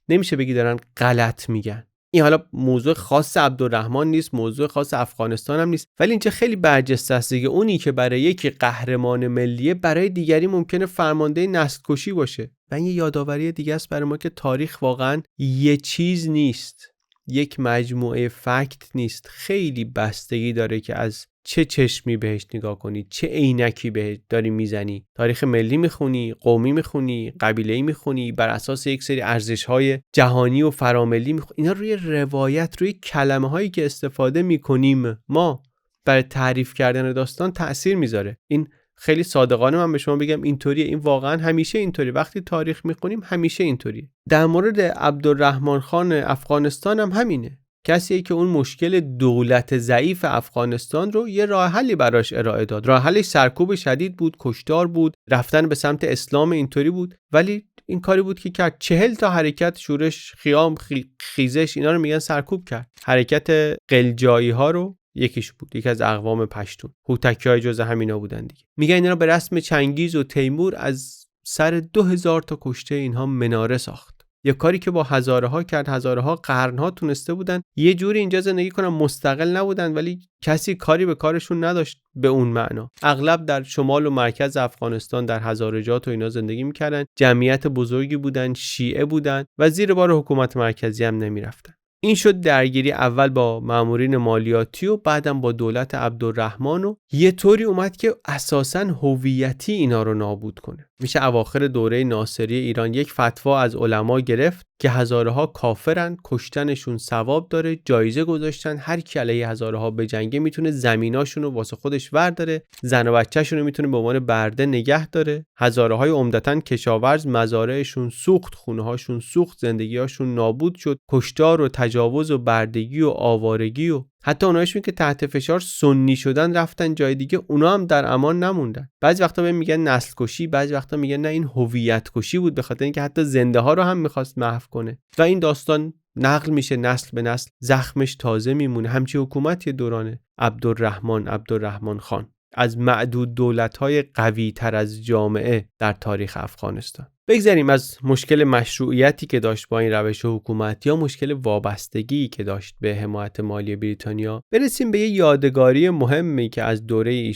نمیشه بگی دارن غلط میگن. این حالا موضوع خاص عبدالرحمن نیست، موضوع خاص افغانستان هم نیست، ولی اینجا خیلی برجسته است دیگه. اونی که برای یک قهرمان ملیه برای دیگری ممکنه فرمانده نسل کشی باشه. و این یه یادآوری دیگه است برای ما که تاریخ واقعا یه چیز نیست، یک مجموعه فکت نیست. خیلی بستگی داره که از چه چشمی بهش نگاه کنی، چه عینکی بهش داری میزنی. تاریخ ملی میخونی، قومی میخونی، قبیله‌ای میخونی، بر اساس یک سری ارزش‌های جهانی و فراملی میخونی. اینا روی روایت، روی کلمه‌هایی که استفاده میکنیم ما برای تعریف کردن داستان تأثیر میذاره. این خیلی صادقانه من به شما بگم اینطوریه. این واقعا همیشه اینطوریه. وقتی تاریخ میخونیم همیشه اینطوریه. در مورد عبدالرحمن خان افغانستان هم همینه. کسیه که اون مشکل دولت ضعیف افغانستان رو یه راه حلی براش ارائه داد. راه حلش سرکوب شدید بود، کشتار بود، رفتن به سمت اسلام اینطوری بود، ولی این کاری بود که کرد. 40 تا حرکت، شورش، خیام، خیزش، اینا رو میگن سرکوب کرد. حرکت قلجایی ها رو یکیش بود، یکی از اقوام پشتون. هوتکی‌های جزء همینا بودن دیگه. میگن اینا رو به رسم چنگیز و تیمور از سر 2000 تا کشته اینها مناره ساخت. یه کاری که با هزاره ها کرد. هزاره ها قرنها تونسته بودن یه جوری اینجا زندگی کنن، مستقل نبودن، ولی کسی کاری به کارشون نداشت به اون معنا. اغلب در شمال و مرکز افغانستان در هزارجات و اینا زندگی میکردن. جمعیت بزرگی بودن، شیعه بودن و زیر بار حکومت مرکزی هم نمیرفتن. این شد درگیری اول با مامورین مالیاتی و بعدم با دولت عبدالرحمن و یه طوری اومد که اساساً هویتی اینا رو نابود کنه. میشه اواخر دوره ناصری ایران یک فتوا از علما گرفت که هزارها کافرن، کشتنشون ثواب داره، جایزه گذاشتن، هر کی علیه هزارها بجنگه میتونه زمیناشون رو واسه خودش ورداره، زن و بچه‌شون رو میتونه به عنوان برده نگه داره. هزارهای عمدتاً کشاورز مزارعشون سوخت، خونه‌هاشون سوخت، زندگی‌هاشون نابود شد. کشتار و تجاوز و بردگی و آوارگی و حتی اونایشون که تحت فشار سنی شدن رفتن جای دیگه، اونا هم در امان نموندن. بعضی وقتا بهم میگن نسل کشی، بعضی وقتا میگن نه این هویت کشی بود، به خاطر اینکه حتی زنده ها رو هم میخواست محو کنه. و این داستان نقل میشه نسل به نسل، زخمش تازه میمونه. همچی حکومتی دوران عبدالرحمن خان، از معدود دولت‌های قوی تر از جامعه در تاریخ افغانستان. بگذاریم از مشکل مشروعیتی که داشت با این روش حکومت یا مشکل وابستگی که داشت به حمایت مالی بریتانیا، برسیم به یه یادگاری مهمی که از دوره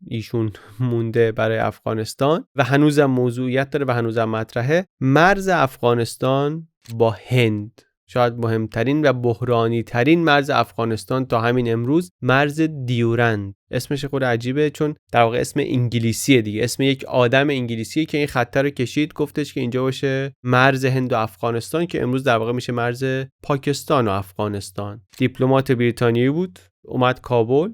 ایشون مونده برای افغانستان و هنوزم موضوعیت داره و هنوزم مطرحه. مرز افغانستان با هند، شاید مهمترین و بحرانی ترین مرز افغانستان تا همین امروز، مرز دیورند. اسمش خود عجیبه چون در واقع اسم انگلیسیه دیگه، اسم یک آدم انگلیسیه که این خط رو کشید، گفتش که اینجا باشه مرز هند و افغانستان، که امروز در واقع میشه مرز پاکستان و افغانستان. دیپلمات بریتانیایی بود، اومد کابل،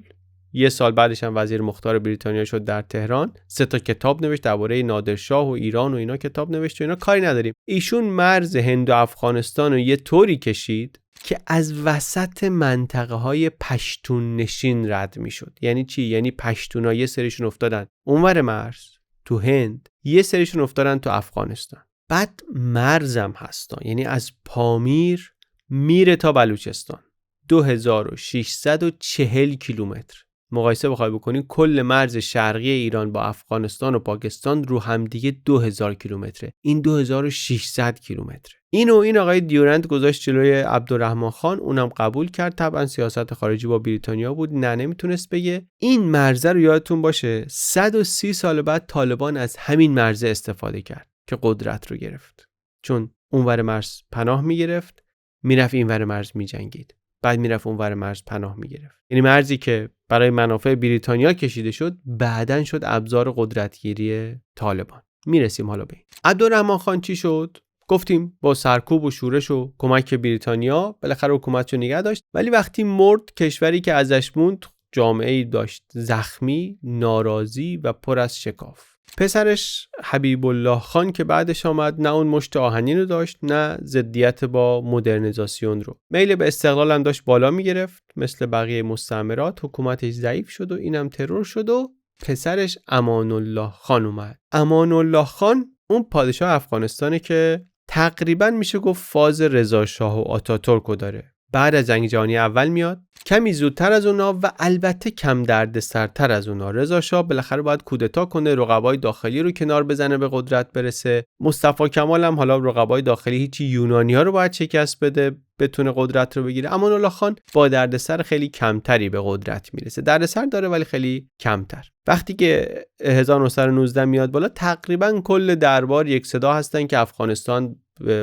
یه سال بعدش هم وزیر مختار بریتانیا شد در تهران. 3 تا کتاب نوشت درباره نادرشاه و ایران و اینا، کتاب نوشت و اینا، کاری نداریم. ایشون مرز هند و افغانستان رو یه طوری کشید که از وسط منطقه های پشتون نشین رد میشد. یعنی چی؟ یعنی پشتونا یه سریشون افتادن اونور مرز تو هند، یه سریشون افتادن تو افغانستان. بعد مرزم هستن، یعنی از پامیر میره تا بلوچستان، 2640 کیلومتر. مقایسه بخوای بکنی کل مرز شرقی ایران با افغانستان و پاکستان رو هم دیگه 2000 کیلومتره، این 2600 کیلومتره. این آقای دیورند گذاشت جلوی عبدالرحمن خان، اونم قبول کرد. طبعا سیاست خارجی با بریتانیا بود، نمیتونست بگه. این مرز رو یادتون باشه 130 سال بعد طالبان از همین مرز استفاده کرد که قدرت رو گرفت، چون اونور مرز پناه میگرفت، میرفت اینور مرز میجنگید، بعد میرفت اونور مرز پناه میگرفت. یعنی مرزی که برای منافع بریتانیا کشیده شد بعدن شد ابزار قدرتگیری طالبان. میرسیم حالا به این. عبدالرحمن خان چی شد؟ گفتیم با سرکوب و شورش و کمک بریتانیا بالاخره حکومتشو نگه داشت، ولی وقتی مرد کشوری که ازش موند جامعه‌ای داشت زخمی، ناراضی و پر از شکاف. پسرش حبیب الله خان که بعدش آمد، نه اون مشت آهنین رو داشت نه ضدیت با مدرنیزاسیون رو. میل به استقلال هم داشت بالا میگرفت، مثل بقیه مستعمرات حکومتش ضعیف شد و اینم ترور شد و پسرش امان الله خان اومد. امان الله خان اون پادشاه افغانستانه که تقریبا میشه گفت فاز رضا شاه و آتاتورک داره. بعد از جنگ جهانی اول میاد، کمی زودتر از اونا و البته کم دردسرتر از اونا. رضا شاه بالاخره باید کودتا کنه، رقبای داخلی رو کنار بزنه، به قدرت برسه. مصطفی کمال هم حالا رقبای داخلی هیچی یونانی‌ها رو باید شکست بده بتونه قدرت رو بگیره. امان الله خان با دردسر خیلی کمتری به قدرت میرسه. دردسر داره ولی خیلی کمتر. وقتی که 1919 میاد بالا، تقریبا کل دربار یک صدا هستن که افغانستان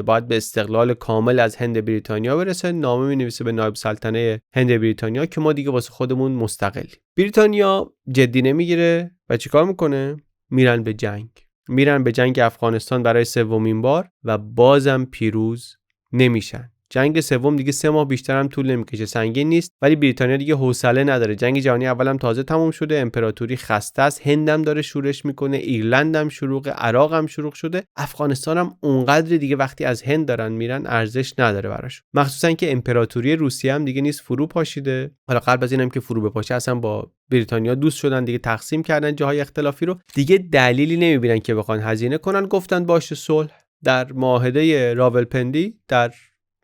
باید به استقلال کامل از هند بریتانیا برسه. نامه می‌نویسه به نایب سلطنه هند بریتانیا که ما دیگه واسه خودمون مستقلیم. بریتانیا جدی نمیگیره و چیکار میکنه؟ میرن به جنگ افغانستان برای 3مین بار و بازم پیروز نمیشن. جنگ سوم دیگه 3 ماه بیشتر هم طول نمیکشه، سنگین نیست، ولی بریتانیا دیگه حوصله نداره. جنگ جهانی اول هم تازه تموم شده، امپراتوری خسته است، هندم داره شورش میکنه، ایرلند هم شروع، عراق هم شروع شده، افغانستان هم اونقدر دیگه وقتی از هند دارن میرن ارزش نداره براش. مخصوصا که امپراتوری روسیه هم دیگه نیست فرو پاشیده. حالا قبل از اینم که فرو بپاشه اصلا با بریتانیا دوست شدن دیگه، تقسیم کردن جاهای اختلافی رو، دیگه دلیلی نمیبینن که بخوان هزینه کنن. گفتن باشه صلح. در معاهده راولپندی در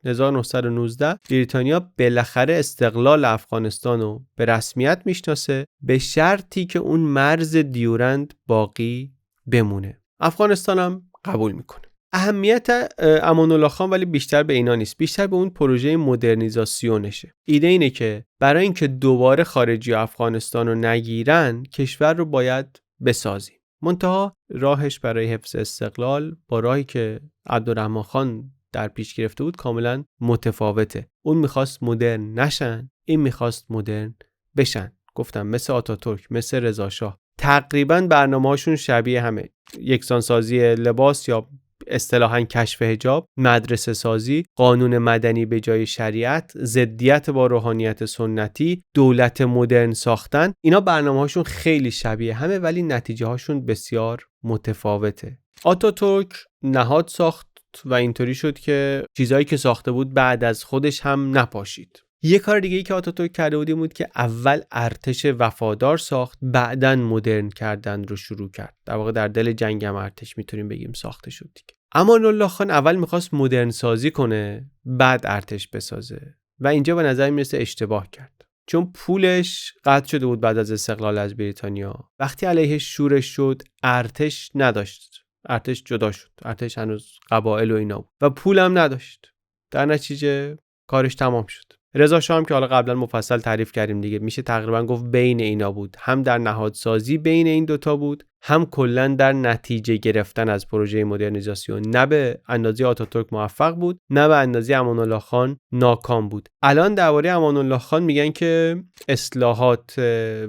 1919 بریتانیا بالاخره استقلال افغانستان رو به رسمیت میشناسه، به شرطی که اون مرز دیورند باقی بمونه. افغانستان هم قبول میکنه. اهمیت امان الله خان ولی بیشتر به اینا نیست، بیشتر به اون پروژه مدرنیزاسیونشه. ایده اینه که برای اینکه دوباره خارجی افغانستان رو نگیرن، کشور رو باید بسازیم. منتها راهش برای حفظ استقلال با راهی که عبدالرحمن خان در پیش گرفته بود کاملا متفاوته. اون میخواست مدرن نشن، این میخواست مدرن بشن. گفتم مثل آتاتورک، مثل رضا شاه، تقریبا برنامه‌هاشون شبیه همه. یکسانسازی لباس یا اصطلاحاً کشف حجاب، مدرسه سازی، قانون مدنی به جای شریعت، ضدیت با روحانیت سنتی، دولت مدرن ساختن. اینا برنامه‌هاشون خیلی شبیه همه ولی نتیجه هاشون بسیار متفاوته. آتاتورک نهاد ساخت و اینطوری شد که چیزایی که ساخته بود بعد از خودش هم نپاشید. یه کار دیگه‌ای که آتاتورک کرده بود که اول ارتش وفادار ساخت، بعدن مدرن کردن رو شروع کرد. در واقع در دل جنگ هم ارتش میتونیم بگیم ساخته شد دیگه. امان الله خان اول میخواست مدرن سازی کنه، بعد ارتش بسازه و اینجا به نظر میرسه اشتباه کرد، چون پولش قطع شده بود بعد از استقلال از بریتانیا. وقتی علیهش شورش شد ارتش نداشت، ارتش جدا شد، ارتش هنوز قبایل و اینا بود و پولم نداشت. در نتیجه کارش تمام شد. رضا شاه هم که حالا قبلا مفصل تعریف کردیم دیگه، میشه تقریبا گفت بین اینا بود، هم در نهادسازی بین این دوتا بود، هم کلا در نتیجه گرفتن از پروژه مدرنیزاسیون. نه به اندازه آتاتورک موفق بود، نه به اندازه امان الله خان ناکام بود. الان درباره امان الله خان میگن که اصلاحات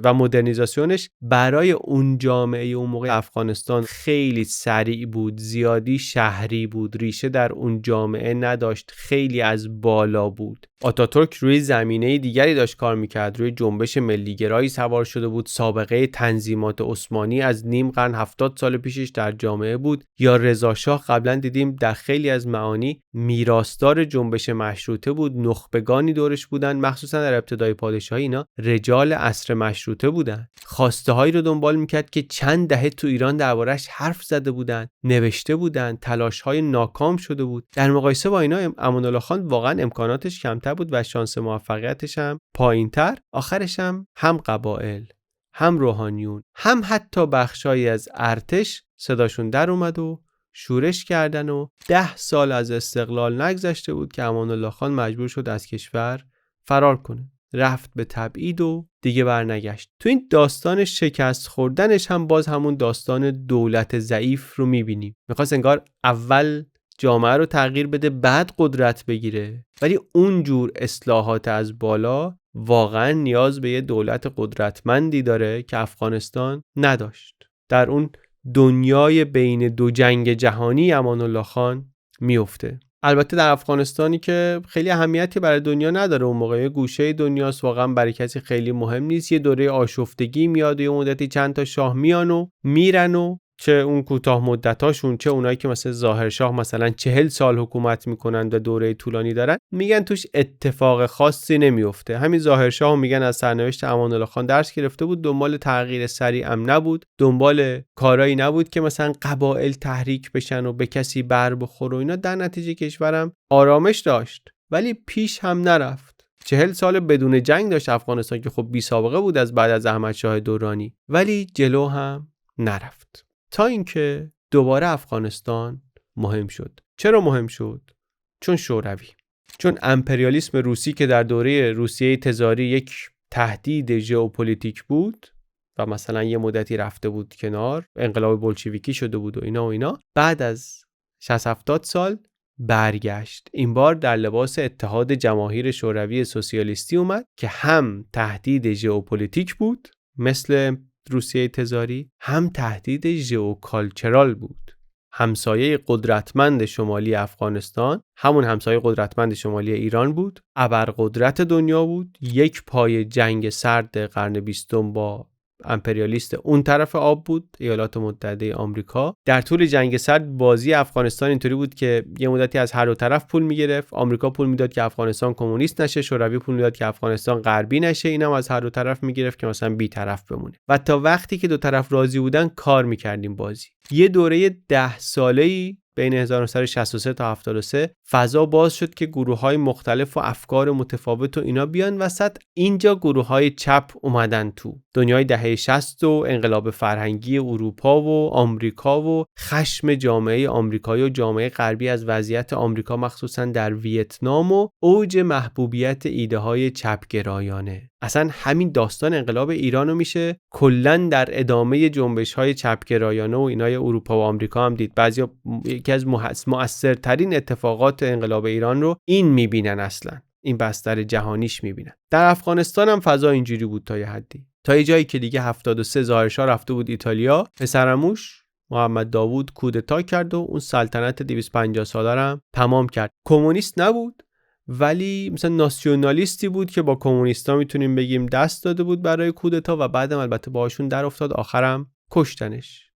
و مدرنیزاسیونش برای اون جامعه اون موقع افغانستان خیلی سریع بود، زیادی شهری بود، ریشه در اون جامعه نداشت، خیلی از بالا بود. آتاتورک روی زمینه دیگری داشت کار میکرد، روی جنبش ملیگرایی سوار شده بود، سابقه تنظیمات عثمانی از نیم قرن 70 سال پیشش در جامعه بود. یا رضا شاه قبلا دیدیم در خیلی از معانی میراثدار جنبش مشروطه بود، نخبگانی دورش بودن، مخصوصا در ابتدای پادشاهی اینا رجال عصر مشروطه بودن، خواسته هایی رو دنبال میکرد که چند دهه تو ایران دربارش حرف زده بودن، نوشته بودن، تلاش های ناکام شده بود. در مقایسه با اینا امان الله خان واقعا امکاناتش کمتر بود و شانس موفقیتش هم پایینتر. آخرش هم قبایل، هم روحانیون، هم حتی بخشایی از ارتش صداشون در اومد و شورش کردن و 10 سال از استقلال نگذشته بود که امان الله خان مجبور شد از کشور فرار کنه، رفت به تبعید و دیگه برنگشت. تو این داستان شکست خوردنش هم باز همون داستان دولت ضعیف رو میبینیم. میخواست انگار اول جامعه رو تغییر بده بعد قدرت بگیره، ولی اونجور اصلاحات از بالا واقعا نیاز به یه دولت قدرتمندی داره که افغانستان نداشت. در اون دنیای بین دو جنگ جهانی امان الله خان میفته. البته در افغانستانی که خیلی اهمیتی برای دنیا نداره، اون موقع گوشه دنیاست، واقعا برای کسی خیلی مهم نیست. یه دوره آشفتگی میاد و یه مدتی چند تا شاه میان و میرن و چه اون کوتاه مدتاشون چه اونایی که مثلا ظاهر شاه مثلا 40 سال حکومت میکنن و دوره طولانی دارن، میگن توش اتفاق خاصی نمیفته. همین ظاهر شاه میگن از سرنوشت امان الله خان درس گرفته بود، دنبال تغییر سریع هم نبود، دنبال کارایی نبود که مثلا قبایل تحریک بشن و به کسی بر بخوره و اینا. در نتیجه کشورم آرامش داشت ولی پیش هم نرفت. 40 سال بدون جنگ داشت افغانستان که خب بی سابقه بود از بعد از احمد شاه درانی، ولی جلو هم نرفت. تا اینکه دوباره افغانستان مهم شد. چرا مهم شد؟ چون شوروی، چون امپریالیسم روسی که در دوره روسیه تزاری یک تهدید ژئوپلیتیک بود و مثلا یه مدتی رفته بود کنار، انقلاب بولشویکی شده بود و اینا، بعد از 60-70 سال برگشت. این بار در لباس اتحاد جماهیر شوروی سوسیالیستی اومد که هم تهدید ژئوپلیتیک بود مثل روسیه تزاری، هم تهدید ژئوکالچرال بود. همسایه قدرتمند شمالی افغانستان همون همسایه قدرتمند شمالی ایران بود، ابرقدرت دنیا بود، یک پای جنگ سرد قرن 20 با امپریالیست اون طرف آب بود، ایالات متحده آمریکا. در طول جنگ سرد بازی افغانستان اینطوری بود که یه مدتی از هر دو طرف پول میگرفت. آمریکا پول میداد که افغانستان کمونیست نشه، شوروی پول میداد که افغانستان غربی نشه، اینم از هر دو طرف میگرفت که مثلا بی طرف بمونه. و تا وقتی که دو طرف راضی بودن کار میکردیم بازی. یه دوره 10 ساله‌ای بین 1963 تا 73 فضا باز شد که گروه‌های مختلف و افکار متفاوت و اینا بیان وسط. اینجا گروه‌های چپ اومدن تو. دنیای دهه 60 و انقلاب فرهنگی اروپا و آمریکا و خشم جامعه آمریکایی و جامعه غربی از وضعیت آمریکا مخصوصا در ویتنام و اوج محبوبیت ایده‌های چپگرایانه. اصلا همین داستان انقلاب ایرانو میشه کلاً در ادامه جنبش‌های چپگرایانه و اینای اروپا و آمریکا هم دید. بعضیا یکی از مؤثرترین اتفاقات انقلاب ایران رو این میبینن، اصلا این بستر جهانیش میبینن. در افغانستان هم فضا اینجوری بود تا یه حدی، تا یه جایی که دیگه 73 ظاهر شاه رفته بود ایتالیا، پسرعموش محمد داوود کودتا کرد و اون سلطنت 250 ساله رو تمام کرد. کمونیست نبود ولی مثلا ناسیونالیستی بود که با کمونیستا میتونیم بگیم دست داده بود برای کودتا و بعدم البته باهاشون در افتاد، آخرم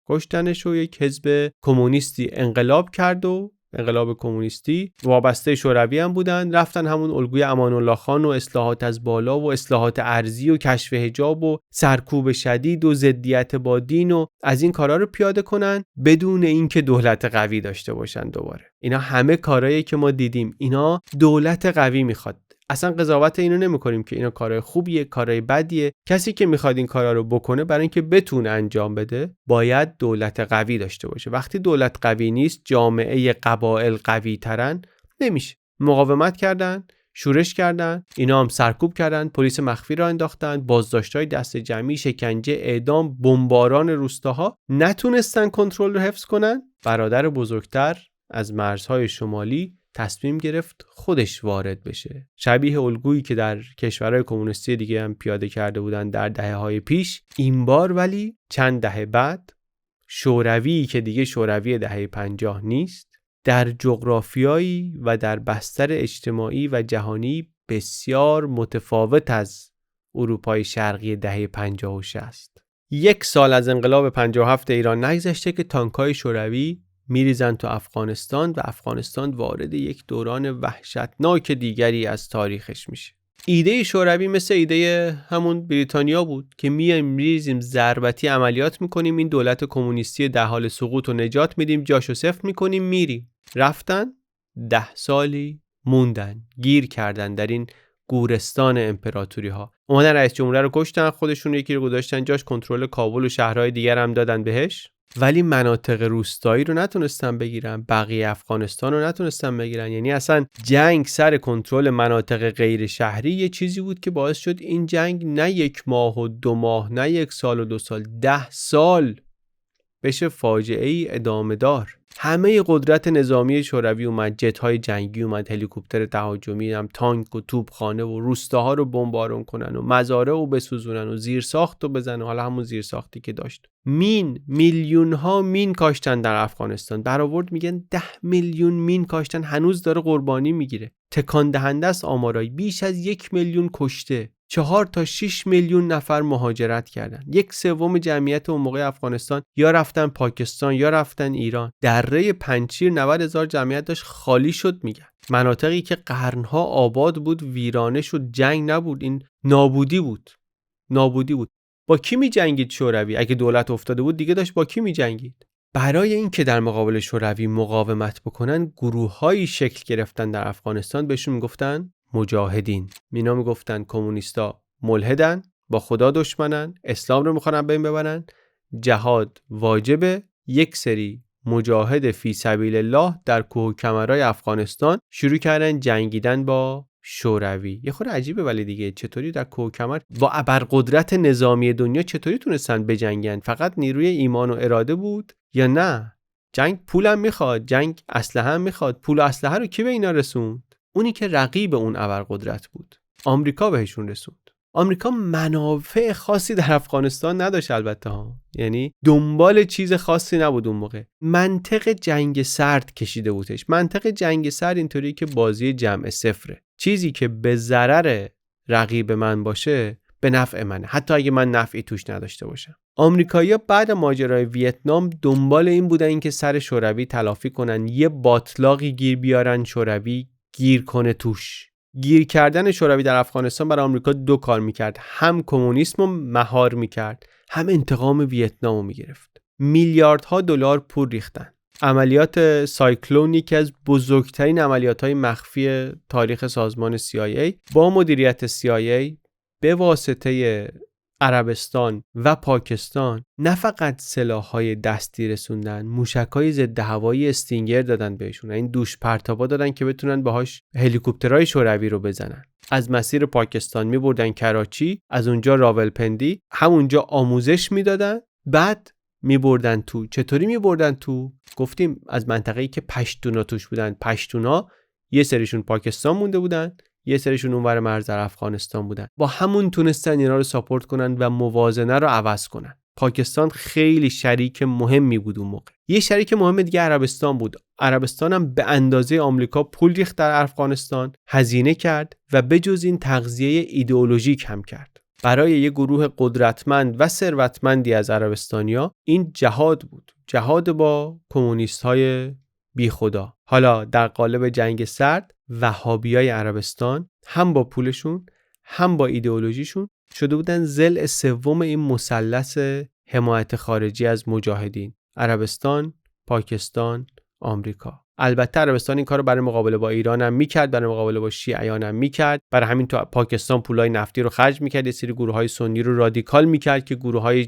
کشتنش و یک حزب کمونیستی انقلاب کرد و انقلاب کمونیستی وابسته شوروی هم بودن، رفتن همون الگوی امان الله خان و اصلاحات از بالا و اصلاحات ارضی و کشف حجاب و سرکوب شدید و ضدیت با دین و از این کارا رو پیاده کنن بدون اینکه دولت قوی داشته باشن. دوباره اینا همه کارهایی که ما دیدیم، اینا دولت قوی میخواد. اصلا قضاوت اینو نمی‌کنیم که اینا کارهای خوبیه، کارهای بدیه. کسی که میخواد این کارا رو بکنه برای اینکه بتونه انجام بده باید دولت قوی داشته باشه. وقتی دولت قوی نیست، جامعه قبایل قوی ترن، نمیشه. مقاومت کردن، شورش کردن، اینا هم سرکوب کردن، پلیس مخفی را انداختن، بازداشت‌های دست جمعی، شکنجه، اعدام، بمباران روستاها، نتونستن کنترل رو حفظ کنن. برادر بزرگتر از مرزهای شمالی تصمیم گرفت خودش وارد بشه. شبیه الگویی که در کشورهای کمونیستی دیگه هم پیاده کرده بودن در دهه‌های پیش، این بار ولی چند دهه بعد شوروی که دیگه شوروی دهه 50 نیست، در جغرافیایی و در بستر اجتماعی و جهانی بسیار متفاوت از اروپای شرقی دهه 50 و 60. 1 سال از انقلاب 57 ایران نگذشته که تانک‌های شوروی میریزن تو افغانستان و افغانستان وارد یک دوران وحشتناک دیگری از تاریخش میشه. ایده شوروی مثل ایده همون بریتانیا بود که میریزیم ضربتی عملیات میکنیم، این دولت کمونیستی در حال سقوط رو نجات میدیم، جاشو سفت میکنیم، میریم. رفتن 10 سالی موندن، گیر کردن در این گورستان امپراتوری ها. اومدن رئیس جمهور رو کشتن، خودشون یکی رو گذاشتن جاش، کنترل کابل و شهرهای دیگر هم دادن بهش، ولی مناطق روستایی رو نتونستن بگیرن، بقیه افغانستان رو نتونستن بگیرن. یعنی اصلا جنگ سر کنترل مناطق غیر شهری یه چیزی بود که باعث شد این جنگ نه 1 ماه و 2 ماه، نه 1 سال و 2 سال، 10 سال بشه فاجعه‌ای ادامه دار. همه قدرت نظامی شوروی اومد، جت‌های جنگی اومد، هلیکوپتر تهاجمی، هم تانک و توپخانه و روستاها رو بمبارون کنن و مزارع رو بسوزونن و زیرساخت رو بزنن. حالا همون زیرساختی که داشت، میلیون ها مین کاشتن در افغانستان. برآورد میگن 10 میلیون مین کاشتن، هنوز داره قربانی میگیره. تکان دهنده است آمارای، بیش از 1 میلیون کشته، 4 تا 6 میلیون نفر مهاجرت کردن. 1/3 جمعیت اون موقع افغانستان یا رفتن پاکستان یا رفتن ایران. دره پنجشیر 90,000 جمعیت داشت، خالی شد. میگن مناطقی که قرنها آباد بود ویرانه شد. جنگ نبود، این نابودی بود. با کی می جنگید شوروی؟ اگه دولت افتاده بود دیگه داشت با کی می جنگید؟ برای اینکه در مقابل شوروی مقاومت بکنن، گروه‌هایی شکل گرفتن در افغانستان، بهشون میگفتن مجاهدین. اینا میگفتن کمونیستا ملحدن، با خدا دشمنن، اسلام رو میخوان بین ببرن، جهاد واجبه. یک سری مجاهد فی سبیل الله در کوه و کمرهای افغانستان شروع کردن جنگیدن با شوروی. یه خورده عجیبه ولی دیگه، چطوری در کوه و کمر با ابرقدرت نظامی دنیا چطوری تونستن بجنگن؟ فقط نیروی ایمان و اراده بود یا نه؟ جنگ پولم میخواد، جنگ اسلحه هم میخواد. پول و اسلحه رو کی به اینا رسوند؟ اونی که رقیب اون ابرقدرت بود، آمریکا بهشون رسوند. آمریکا منافع خاصی در افغانستان نداشت البته ها، یعنی دنبال چیز خاصی نبود اون موقع. منطق جنگ سرد کشیده بودش. منطق جنگ سرد اینطوری که بازی جمع صفره، چیزی که به ضرر رقیب من باشه به نفع منه، حتی اگه من نفعی توش نداشته باشم. آمریکایی‌ها بعد ماجرای ویتنام دنبال این بودن که سر شوروی تلافی کنن، یه باطلاقی گیر بیارن شوروی گیر کنه توش. گیر کردن شوروی در افغانستان برای آمریکا 2 کار میکرد، هم کمونیسم رو مهار میکرد، هم انتقام ویتنام رو میگرفت. میلیاردها دلار پول ریختن. عملیات سایکلون یکی از بزرگترین عملیات‌های مخفی تاریخ سازمان CIA با مدیریت CIA به واسطه عربستان و پاکستان نه فقط سلاح‌های دستی رسوندن، موشک‌های ضد هوایی استینگر دادن بهشون، این دوش پرتابا دادن که بتونن باهاش هلیکوپترهای شوروی رو بزنن. از مسیر پاکستان می‌بردن کراچی، از اونجا راولپندی، همونجا آموزش میدادن، بعد می‌بردن تو. چطوری می‌بردن تو؟ گفتیم از منطقه‌ای که پشتونا توش بودن. پشتونا یه سریشون پاکستان مونده بودن، یه سریشون اونور مرز در افغانستان بودن. با همون تونستن اینا رو ساپورت کنن و موازنه رو عوض کنن. پاکستان خیلی شریک مهمی بود اون موقع. یه شریک مهم دیگه عربستان بود. عربستان هم به اندازه آمریکا پول ریخت در افغانستان، هزینه کرد و بجز این تغذیه ایدئولوژیک هم کرد. برای یه گروه قدرتمند و ثروتمندی از عربستانیا این جهاد بود. جهاد با کمونیست‌های بی خدا. حالا در قالب جنگ سرد وهابیای عربستان هم با پولشون هم با ایدئولوژیشون شده بودن ضلع سوم این مثلث حمایت خارجی از مجاهدین: عربستان، پاکستان، آمریکا. البته عربستان این کارو برای مقابله با ایران هم میکرد، برای مقابله با شیعیان هم میکرد. برای همین تو پاکستان پولای نفتی رو خرج میکرد، یه سری گروه‌های سنی رو رادیکال میکرد که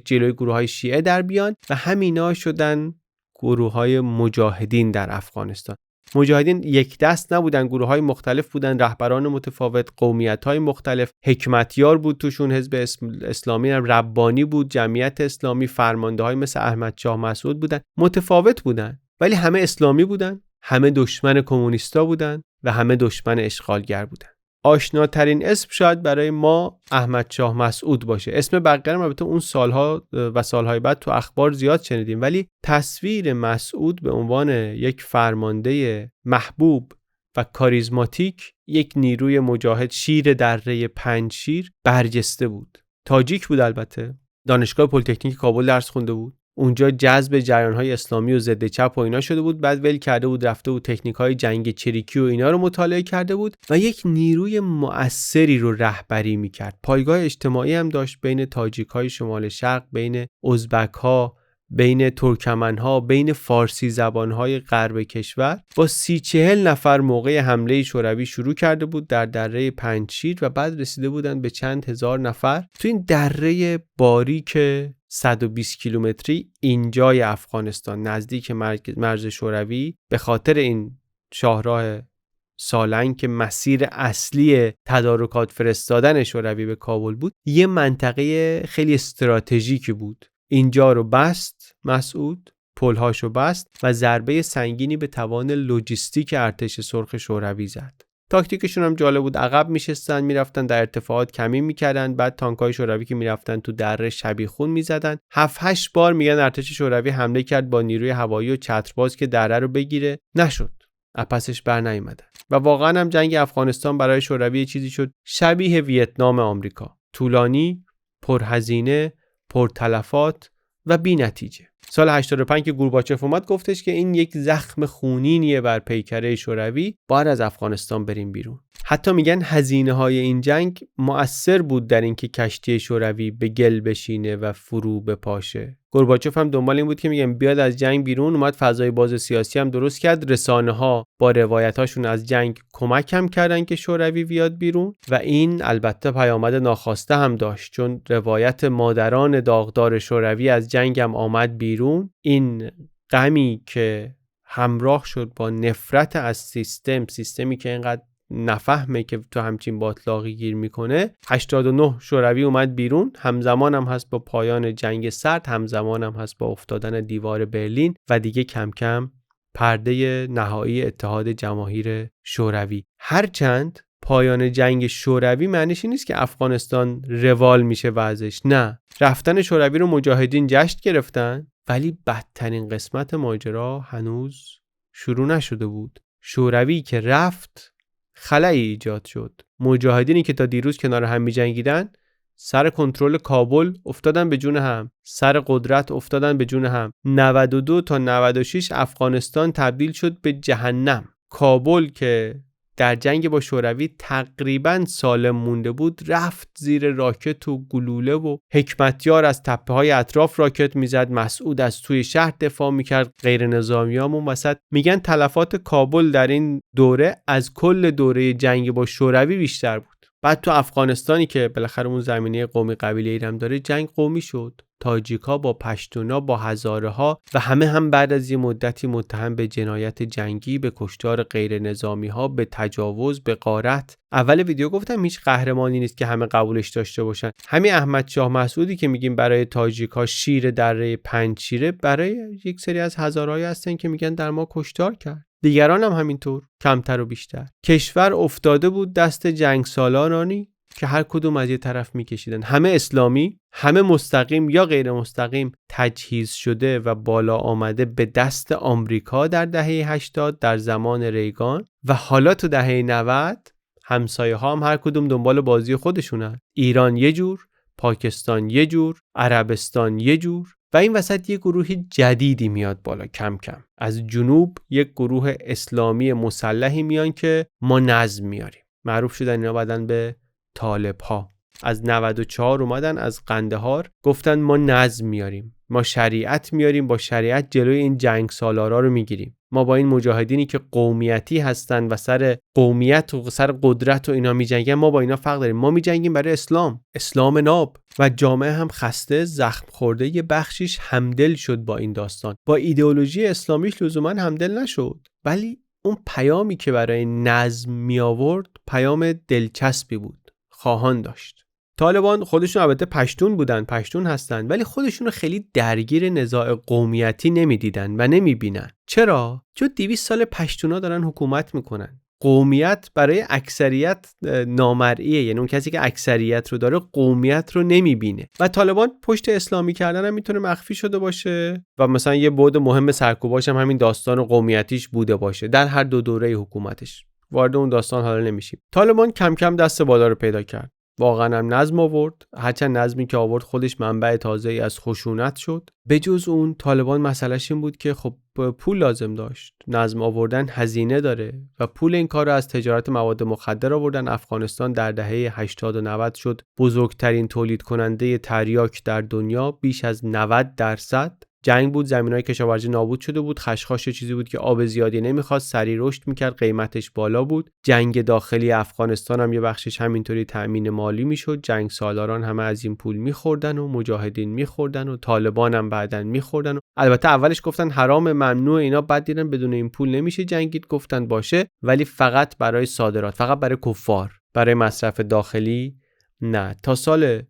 جلوی گروه‌های شیعه در بیان و همینا شدن گروه‌های مجاهدین در افغانستان. مجاهدین یک دست نبودن، گروه‌های مختلف بودن، رهبران متفاوت، قومیت‌های مختلف، حکمتیار بود توشون، حزب اسلامی ربانی بود، جمعیت اسلامی، فرمانده‌های مثل احمد شاه مسعود بودن، متفاوت بودن ولی همه اسلامی بودن، همه دشمن کمونیستا بودن و همه دشمن اشغالگر بودن. آشناترین اسم شاید برای ما احمد شاه مسعود باشه. اسم بقیه هم البته اون سالها و سالهای بعد تو اخبار زیاد شنیدیم، ولی تصویر مسعود به عنوان یک فرمانده محبوب و کاریزماتیک، یک نیروی مجاهد، شیر دره پنجشیر برجسته بود. تاجیک بود، البته دانشگاه پلی‌تکنیک کابل درس خونده بود، اونجا جذب جریان‌های اسلامی و ضد چپ و اینا شده بود، بعد ول کرده بود رفته بود تکنیک‌های جنگ چریکی و اینا رو مطالعه کرده بود و یک نیروی مؤثری رو رهبری می‌کرد. پایگاه اجتماعی هم داشت بین تاجیک‌های شمال شرق، بین ازبک‌ها، بین ترکمن‌ها، بین فارسی زبان‌های غرب کشور. با 30-40 نفر موقع حمله شوروی شروع کرده بود در دره پنجشیر و بعد رسیده بودن به چند هزار نفر تو این دره باریک 120 کیلومتری اینجای افغانستان نزدیک مرز شوروی. به خاطر این شاهراه سالنگ که مسیر اصلی تدارکات فرستادن شوروی به کابل بود، یه منطقه خیلی استراتژیکی بود. اینجا رو بست مسعود، پلهاشو بست و ضربه سنگینی به توان لوجستیک ارتش سرخ شوروی زد. تاکتیکشون هم جالب بود، عقب میشستن، میرفتن در ارتفاعات کمین میکردن، بعد تانکای شوروی که میرفتن تو دره شبیخون میزدن. 7-8 بار میگن ارتش شوروی حمله کرد با نیروی هوایی و چترباز که دره رو بگیره، نشد، پسش بر نیومدن و واقعا هم جنگ افغانستان برای شوروی چیزی شد شبیه ویتنام آمریکا، طولانی، پرهزینه، پرتلفات و بی نتیجه. سال 85 که گورباچف اومد گفتش که این یک زخم خونینیه بر پیکره شوروی، باید از افغانستان بریم بیرون. حتی میگن هزینه‌های این جنگ مؤثر بود در اینکه کشتی شوروی به گل بشینه و فرو بپاشه. گورباچف هم دنبال این بود که میگن بیاد از جنگ بیرون، اومد فضای باز سیاسی هم درست کرد، رسانه‌ها با روایتاشون از جنگ کمک هم کردن که شوروی بیاد بیرون و این البته پیامد ناخواسته هم داشت، چون روایت مادران داغدار شوروی از جنگ هم آمد بیرون. این غمی که همراه شد با نفرت از سیستمی که اینقدر نفهمه که تو همچین باطلاقی گیر میکنه. 89 شوروی اومد بیرون، همزمان هم هست با پایان جنگ سرد، همزمان هم هست با افتادن دیوار برلین و دیگه کم کم پرده نهایی اتحاد جماهیر شوروی. هرچند پایان جنگ شوروی معنیش این نیست که افغانستان روال میشه وضعش، نه، رفتن شوروی رو مجاهدین جشن گرفتن، ولی بدترین قسمت ماجرا هنوز شروع نشده بود. شوروی که رفت خلایی ایجاد شد. مجاهدینی که تا دیروز کنار هم می جنگیدن سر کنترل کابل افتادن به جون هم، سر قدرت افتادن به جون هم. 92 تا 96 افغانستان تبدیل شد به جهنم. کابل که در جنگ با شوروی تقریباً سالم مونده بود رفت زیر راکت و گلوله و حکمتیار از تپه‌های اطراف راکت میزد، مسعود از توی شهر دفاع میکرد، غیر نظامیامون وسط. میگن تلفات کابل در این دوره از کل دوره جنگ با شوروی بیشتر بود. بعد تو افغانستانی که بالاخره اون زمینه قومی قبیله‌ای هم داره، جنگ قومی شد. تاجیک‌ها با پشتونا، با هزاره‌ها و همه هم بعد از یه مدتی متهم به جنایت جنگی، به کشتار غیر نظامی‌ها، به تجاوز، به غارت. اول ویدیو گفتم هیچ قهرمانی نیست که همه قبولش داشته باشن. همین احمد شاه مسعودی که میگیم برای تاجیک‌ها شیر دره پنجشیره، برای یک سری از هزارهایی هستن که میگن در ما کشتار کرد. دیگران هم همینطور، کمتر و بیشتر. کشور افتاده بود دست جنگسالارانی که هر کدوم از یه طرف میکشیدن، همه اسلامی، همه مستقیم یا غیر مستقیم تجهیز شده و بالا آمده به دست آمریکا در دهه 80 در زمان ریگان و حالا تو دهه 90 همسایه ها هم هر کدوم دنبال بازی خودشونن. ایران یه جور، پاکستان یه جور، عربستان یه جور، و این وسط یک گروه جدیدی میاد بالا کم کم. از جنوب یک گروه اسلامی مسلحی میان که ما نظم میاریم. معروف شدن اینا بعدن به طالب ها. از 94 اومدن از قندهار گفتن ما نظم میاریم، ما شریعت میاریم، با شریعت جلوی این جنگ سالارا رو میگیریم. ما با این مجاهدینی که قومیتی هستن و سر قومیت و سر قدرت و اینا میجنگن، ما با اینا فرق داریم. ما میجنگیم برای اسلام ناب. و جامعه هم خسته، زخم خورده، یه بخشیش همدل شد با این داستان. با ایدئولوژی اسلامیش لزوما همدل نشد، ولی اون پیامی که برای نظم می آورد پیام دلچسبی بود، خواهان داشت. طالبان خودشون البته پشتون هستن، ولی خودشون رو خیلی درگیر نزاع قومیتی نمیدیدن و نمیبینن. چرا؟ چون 200 سال پشتونا دارن حکومت میکنن. قومیت برای اکثریت نامرئیه، یعنی اون کسی که اکثریت رو داره قومیت رو نمیبینه. و طالبان پشت اسلامی کردن هم میتونه مخفی شده باشه و مثلا یه بعد مهم سرکوباش هم همین داستان قومیتیش بوده باشه در هر دو دوره حکومتش. وارد اون داستان حالا نمیشیم. طالبان کم کم دست بالا رو پیدا کرد. واقعا هم نظم آورد، هرچند نظمی که آورد خودش منبع تازه‌ای از خشونت شد. بجز اون طالبان مسئلهش این بود که خب پول لازم داشت. نظم آوردن هزینه داره و پول این کار رو از تجارت مواد مخدر آوردن. افغانستان در دهه 80 و 90 شد بزرگترین تولید کننده تریاک در دنیا، بیش از 90%. جنگ بود، زمینای کشاورزی نابود شده بود، خشخاش چیزی بود که آب زیادی نمیخواست، سریع رشد میکرد، قیمتش بالا بود. جنگ داخلی افغانستان هم یه بخشش همینطوری تأمین مالی میشد. جنگ سالاران همه از این پول میخوردن و مجاهدین میخوردن و طالبان هم بعدن میخوردن. البته اولش گفتن حرام، ممنوع، اینا، بعد دیدن بدون این پول نمیشه جنگید، گفتن باشه، ولی فقط برای صادرات، فقط برای کفار، برای مصرف داخلی نه. تا سال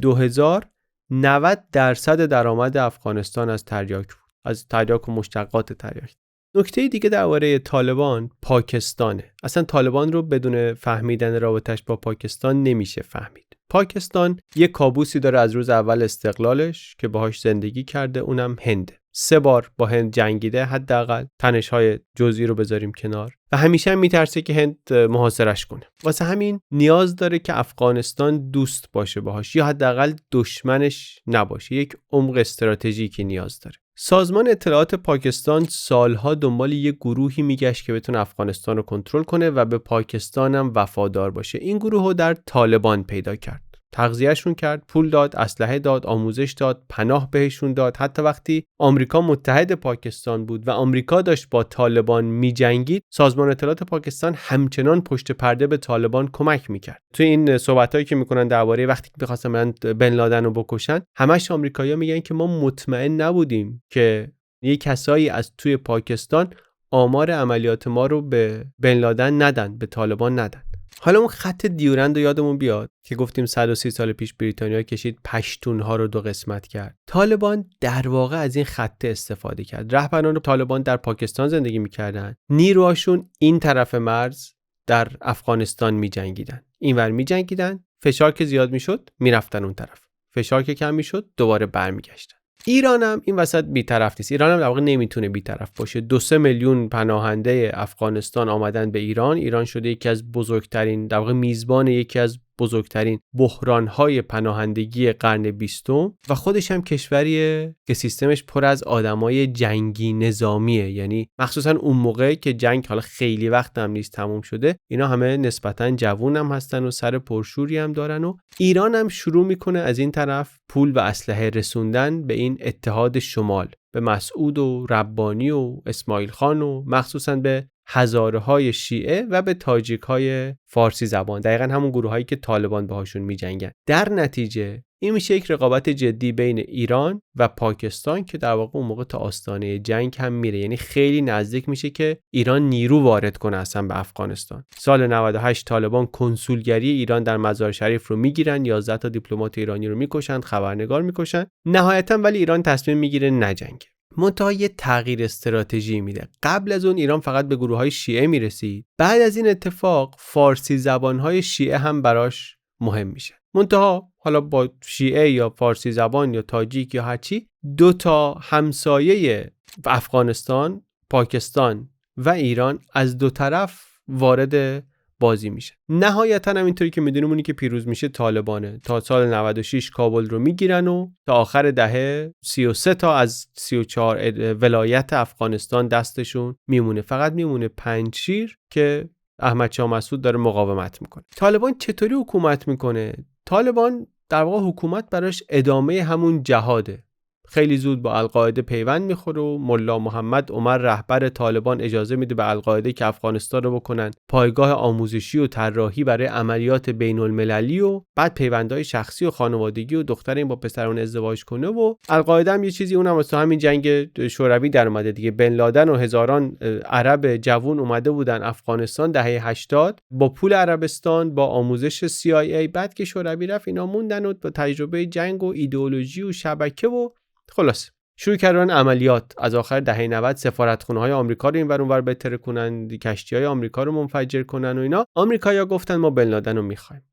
2000 90% درآمد افغانستان از تریاک بود، از تریاک و مشتقات تریاک. نکته دیگه درباره طالبان پاکستانه. اصلا طالبان رو بدون فهمیدن رابطش با پاکستان نمیشه فهمید. پاکستان یک کابوسی داره از روز اول استقلالش که باهاش زندگی کرده، اونم هنده. 3 بار با هند جنگیده، حداقل تنش‌های جزئی رو بذاریم کنار، و همیشه هم میترسه که هند محاصرش کنه. واسه همین نیاز داره که افغانستان دوست باشه باهاش، یا حداقل دشمنش نباشه. یک عمق استراتژیکی نیاز داره. سازمان اطلاعات پاکستان سالها دنبال یک گروهی میگشت که بتونه افغانستان رو کنترل کنه و به پاکستان هم وفادار باشه. این گروه رو در طالبان پیدا کرد. تغذیهشون کرد، پول داد، اسلحه داد، آموزش داد، پناه بهشون داد. حتی وقتی آمریکا متحد پاکستان بود و آمریکا داشت با طالبان میجنگید، سازمان اطلاعات پاکستان همچنان پشت پرده به طالبان کمک میکرد. تو این صحبتایی که میکنن درباره وقتی که می‌خواستن بن لادن رو بکشن، همش آمریکایی‌ها میگن که ما مطمئن نبودیم که یه کسایی از توی پاکستان آمار عملیات ما رو به بن لادن ندن، به طالبان ندن. حالا اون خط دیورند رو یادمون بیاد که گفتیم 130 سال پیش بریتانیا کشید پشتونها رو 2 قسمت کرد. طالبان در واقع از این خط استفاده کرد. رهبران طالبان در پاکستان زندگی میکردن، نیروهاشون این طرف مرز در افغانستان میجنگیدن، اینور میجنگیدن، فشار که زیاد میشد میرفتن اون طرف، فشار که کم میشد دوباره برمیگشتن. ایران هم این وسط بی‌طرف نیست. ایران هم در واقع نمیتونه بی‌طرف باشه. 2-3 میلیون پناهنده افغانستان آمدن به ایران. ایران شده یکی از بزرگترین، در واقع میزبان یکی از بزرگترین بحران‌های پناهندگی قرن 20 و خودش هم کشوریه که سیستمش پر از آدمای جنگی نظامیه. یعنی مخصوصا اون موقع که جنگ حالا خیلی وقت هم نیست تموم شده، اینا همه نسبتاً جوون هم هستن و سر پرشوری هم دارن و ایران هم شروع میکنه از این طرف پول و اسلحه رسوندن به این اتحاد شمال، به مسعود و ربانی و اسماعیل خان و مخصوصاً به هزاره‌های شیعه و به تاجیک‌های فارسی زبان، دقیقاً همون گروهایی که طالبان باهاشون می‌جنگن. در نتیجه این میشه یک رقابت جدی بین ایران و پاکستان که در واقع اون موقع تا آستانه جنگ هم میره. یعنی خیلی نزدیک میشه که ایران نیرو وارد کنه اصلا به افغانستان. سال 98 طالبان کنسولگری ایران در مزار شریف رو میگیرن، 11 تا دیپلمات ایرانی رو میکشن، خبرنگار میکشن. نهایتاً ولی ایران تصمیم میگیره نجنگه. منتها یه تغییر استراتژی میده. قبل از اون ایران فقط به گروه‌های شیعه میرسید. بعد از این اتفاق فارسی زبان‌های شیعه هم براش مهم میشه. منتها حالا با شیعه یا فارسی زبان یا تاجیک یا هرچی، 2 تا همسایه افغانستان، پاکستان و ایران از 2 طرف وارد بازی میشه. نهایتا هم اینطوری که میدونیم اونی که پیروز میشه طالبانه. تا سال 96 کابل رو میگیرن و تا آخر دهه 33 تا از 34 ولایت افغانستان دستشون میمونه. فقط میمونه پنجشیر که احمد شاه مسعود داره مقاومت میکنه. طالبان چطوری حکومت میکنه؟ طالبان در واقع حکومت براش ادامه همون جهاده. خیلی زود با القاعده پیوند میخوره و ملا محمد عمر رهبر طالبان اجازه میده به القاعده که افغانستان رو بکنن پایگاه آموزشی و طراحی برای عملیات بین المللی و بعد پیوندهای شخصی و خانوادگی و دختر این با پسران ازدواج کنه. و القاعده هم یه چیزی اونم واسه همین جنگ شوروی در اومده دیگه. بن لادن و هزاران عرب جوون اومده بودن افغانستان دهه 80 با پول عربستان با آموزش CIA. بعد که شوروی رفت اینا موندن و با تجربه جنگ و ایدئولوژی و شبکه و خلاص شروع کردن عملیات. از آخر دهه 90 سفارتخونه‌های آمریکا رو اینور اونور بهتر کنن، کشتی‌های آمریکا رو منفجر کنن و اینا. آمریکایی‌ها گفتن ما بن لادن رو می‌خوایم.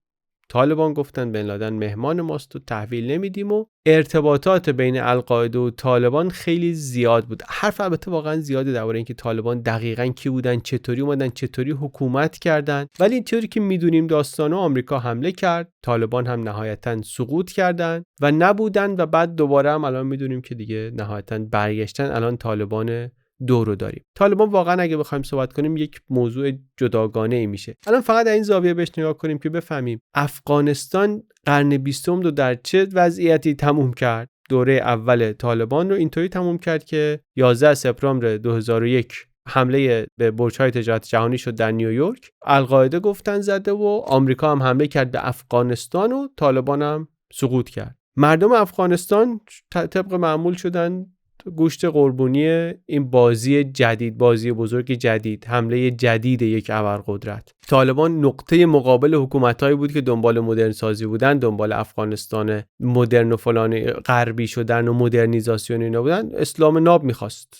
طالبان گفتن بن لادن مهمان ماست و تحویل نمیدیم و ارتباطات بین القاعده و طالبان خیلی زیاد بود. حرف البته واقعا زیاده درباره اینکه طالبان دقیقاً کی بودن، چطوری اومدن، چطوری حکومت کردن، ولی اینطوری که میدونیم داستانو آمریکا حمله کرد، طالبان هم نهایتاً سقوط کردن و نبودن و بعد دوباره هم الان میدونیم که دیگه نهایتاً برگشتن. الان طالبان دو رو داریم. طالبان واقعا اگه بخوایم صحبت کنیم یک موضوع جداگانه ای میشه. الان فقط از این زاویه بهش نگاه کنیم که بفهمیم افغانستان قرن 20 رو در چه وضعیتی تموم کرد. دوره اول طالبان رو اینطوری تموم کرد که 11 سپتامبر 2001 حمله به برج‌های تجارت جهانی شد در نیویورک. القاعده گفتن زده و آمریکا هم حمله کرد به افغانستان و طالبان هم سقوط کرد. مردم افغانستان طبق معمول شدن گوشت قربونی این بازی جدید، بازی بزرگ جدید، حمله جدید یک ابرقدرت. طالبان نقطه مقابل حکومتایی بود که دنبال مدرن سازی بودن، دنبال افغانستان مدرن و فلان غربی شدن و مدرنیزاسیون اینا بودن. اسلام ناب میخواست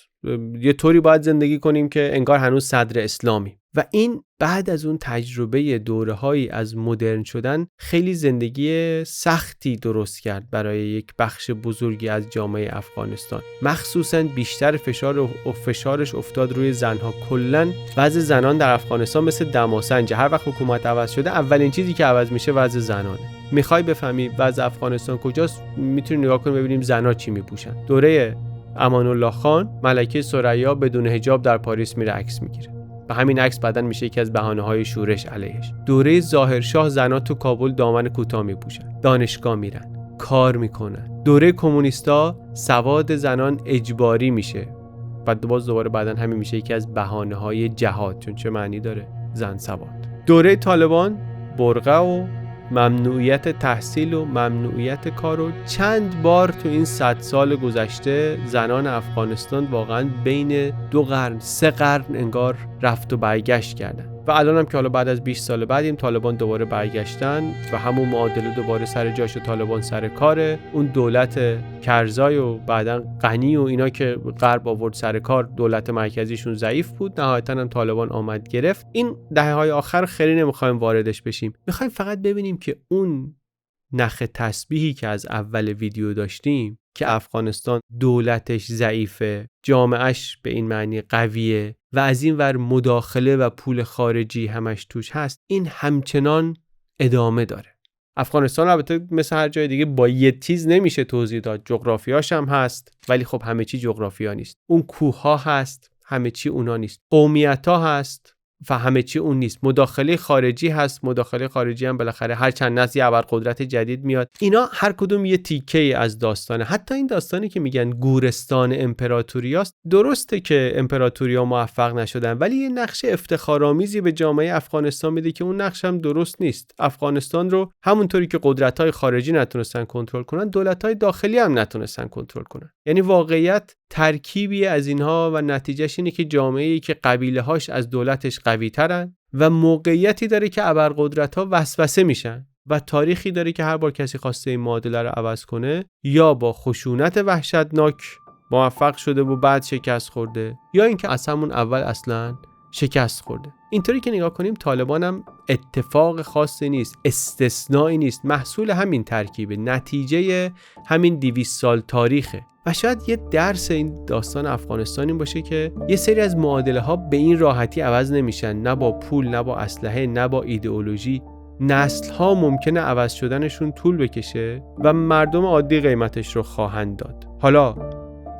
یه طوری باید زندگی کنیم که انگار هنوز صدر اسلامی. و این بعد از اون تجربه دوره‌هایی از مدرن شدن خیلی زندگی سختی درست کرد برای یک بخش بزرگی از جامعه افغانستان. مخصوصاً بیشتر فشارش افتاد روی زنها. کلاً وضع زنان در افغانستان مثل دماسنج. هر وقت حکومت عوض شده اولین چیزی که عوض میشه وضع زنانه. میخوای بفهمی وضع افغانستان کجاست؟ میتونی نگاه کنی ببینیم زنها چی میپوشن. دوره امان الله خان ملکه ثریا بدون حجاب در پاریس میره عکس میگیره و همین عکس بعدن میشه یکی از بهانه‌های شورش علیهش. دوره ظاهرشاه زنا تو کابل دامن کوتاه میپوشن، دانشگاه میرن، کار میکنن. دوره کمونیستا سواد زنان اجباری میشه و دوباره بعدن همین میشه یکی از بهانه‌های جهاد. چون چه معنی داره زن سواد؟ دوره طالبان برقه و ممنوعیت تحصیل و ممنوعیت کار و چند بار تو این 100 سال گذشته زنان افغانستان واقعا بین 2 قرن 3 قرن انگار رفت و برگشت کردن. و الان هم که حالا بعد از 20 سال بعدیم طالبان دوباره برگشتن و همون معادله دوباره سر جاش و طالبان سر کاره. اون دولت کرزای و بعدن غنی و اینا که غرب آورد سر کار، دولت مرکزیشون ضعیف بود، نهایتاً هم طالبان آمد گرفت. این دهه‌های آخر خیلی نمیخوایم واردش بشیم. میخوایم فقط ببینیم که اون نخ تسبیحی که از اول ویدیو داشتیم که افغانستان دولتش ضعیفه، جامعهش به این معنی قویه و از این ور مداخله و پول خارجی همش توش هست، این همچنان ادامه داره. افغانستان البته مثل هر جای دیگه با یه چیز نمیشه توضیح داد. جغرافیاش هم هست ولی خب همه چی جغرافیا نیست. اون کوه‌ها هست، همه چی اونا نیست. قومیت‌ها هست و همه چی اون نیست. مداخله خارجی هست، مداخله خارجی هم بالاخره هر چند نسلی ابرقدرت جدید میاد. اینا هر کدوم یه تیکه از داستانه. حتی این داستانی که میگن گورستان امپراتوریاست، درسته که امپراتوریا موفق نشدن ولی یه نقش افتخارآمیزی به جامعه افغانستان میده که اون نقش هم درست نیست. افغانستان رو همونطوری که قدرت‌های خارجی نتونستن کنترل کنن، دولت‌های داخلی هم نتونستن کنترل کنن. یعنی واقعیت ترکیبی از اینها و نتیجهش اینه که جامعه‌ای که قبیله‌هاش از دولتش قوی‌ترن و موقعیتی داره که ابرقدرت‌ها وسوسه میشن و تاریخی داره که هر بار کسی خواسته این معادله رو عوض کنه یا با خشونت وحشتناک موفق شده و بعد شکست خورده یا اینکه از همون اول اصلاً شکست خورده. اینطوری که نگاه کنیم طالبان هم اتفاق خاصی نیست، استثنایی نیست، محصول همین ترکیبه، نتیجه همین 200 سال تاریخه. و شاید یه درس این داستان افغانستان این باشه که یه سری از معادله ها به این راحتی عوض نمیشن، نه با پول، نه با اسلحه، نه با ایدئولوژی. نسل ها ممکنه عوض شدنشون طول بکشه و مردم عادی قیمتش رو خواهند داد. حالا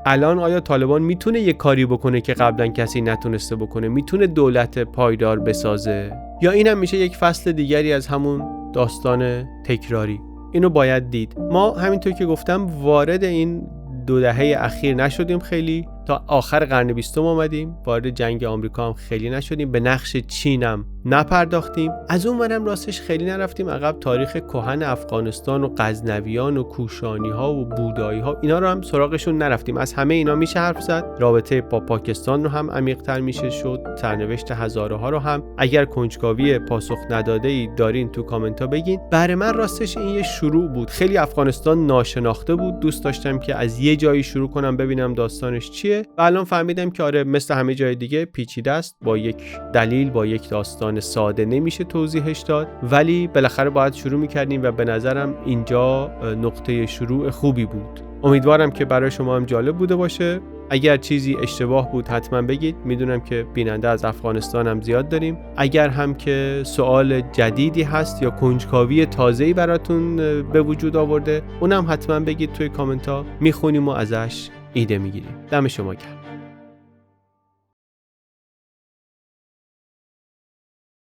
الان آیا طالبان میتونه یه کاری بکنه که قبلا کسی نتونسته بکنه؟ میتونه دولت پایدار بسازه؟ یا اینم میشه یک فصل دیگری از همون داستان تکراری؟ اینو باید دید. ما همینطور که گفتم وارد این 2 دهه اخیر نشدیم، خیلی تا آخر قرن 20 اومدیم، وارد جنگ آمریکا هم خیلی نشدیم، به نقش چین هم نپرداختیم، از اون ورم راستش خیلی نرفتیم عقب. تاریخ کهن افغانستان و غزنویان و کوشانی ها و بودایی ها اینا رو هم سراغشون نرفتیم. از همه اینا میشه حرف زد. رابطه با پاکستان رو هم عمیق تر میشه شد، سرنوشت هزاره ها رو هم. اگر کنجکاوی پاسخ نداده ای دارین تو کامنت ها بگین. برای من راستش این یه شروع بود. خیلی افغانستان ناشناخته بود، دوست داشتم که از یه جایی شروع کنم ببینم داستانش چیه و الان فهمیدم که آره مثل همه جای دیگه پیچیده است، با یک دلیل، با یک داستان ساده نمیشه توضیحش داد، ولی بالاخره باید شروع میکردیم و به نظرم اینجا نقطه شروع خوبی بود. امیدوارم که برای شما هم جالب بوده باشه. اگر چیزی اشتباه بود حتما بگید، میدونم که بیننده از افغانستان هم زیاد داریم. اگر هم که سوال جدیدی هست یا کنجکاوی تازه‌ای براتون به وجود آورده، اونم حتما بگید توی کامنت ها، میخونیم و ازش ایده میگیریم. دم شما گرم.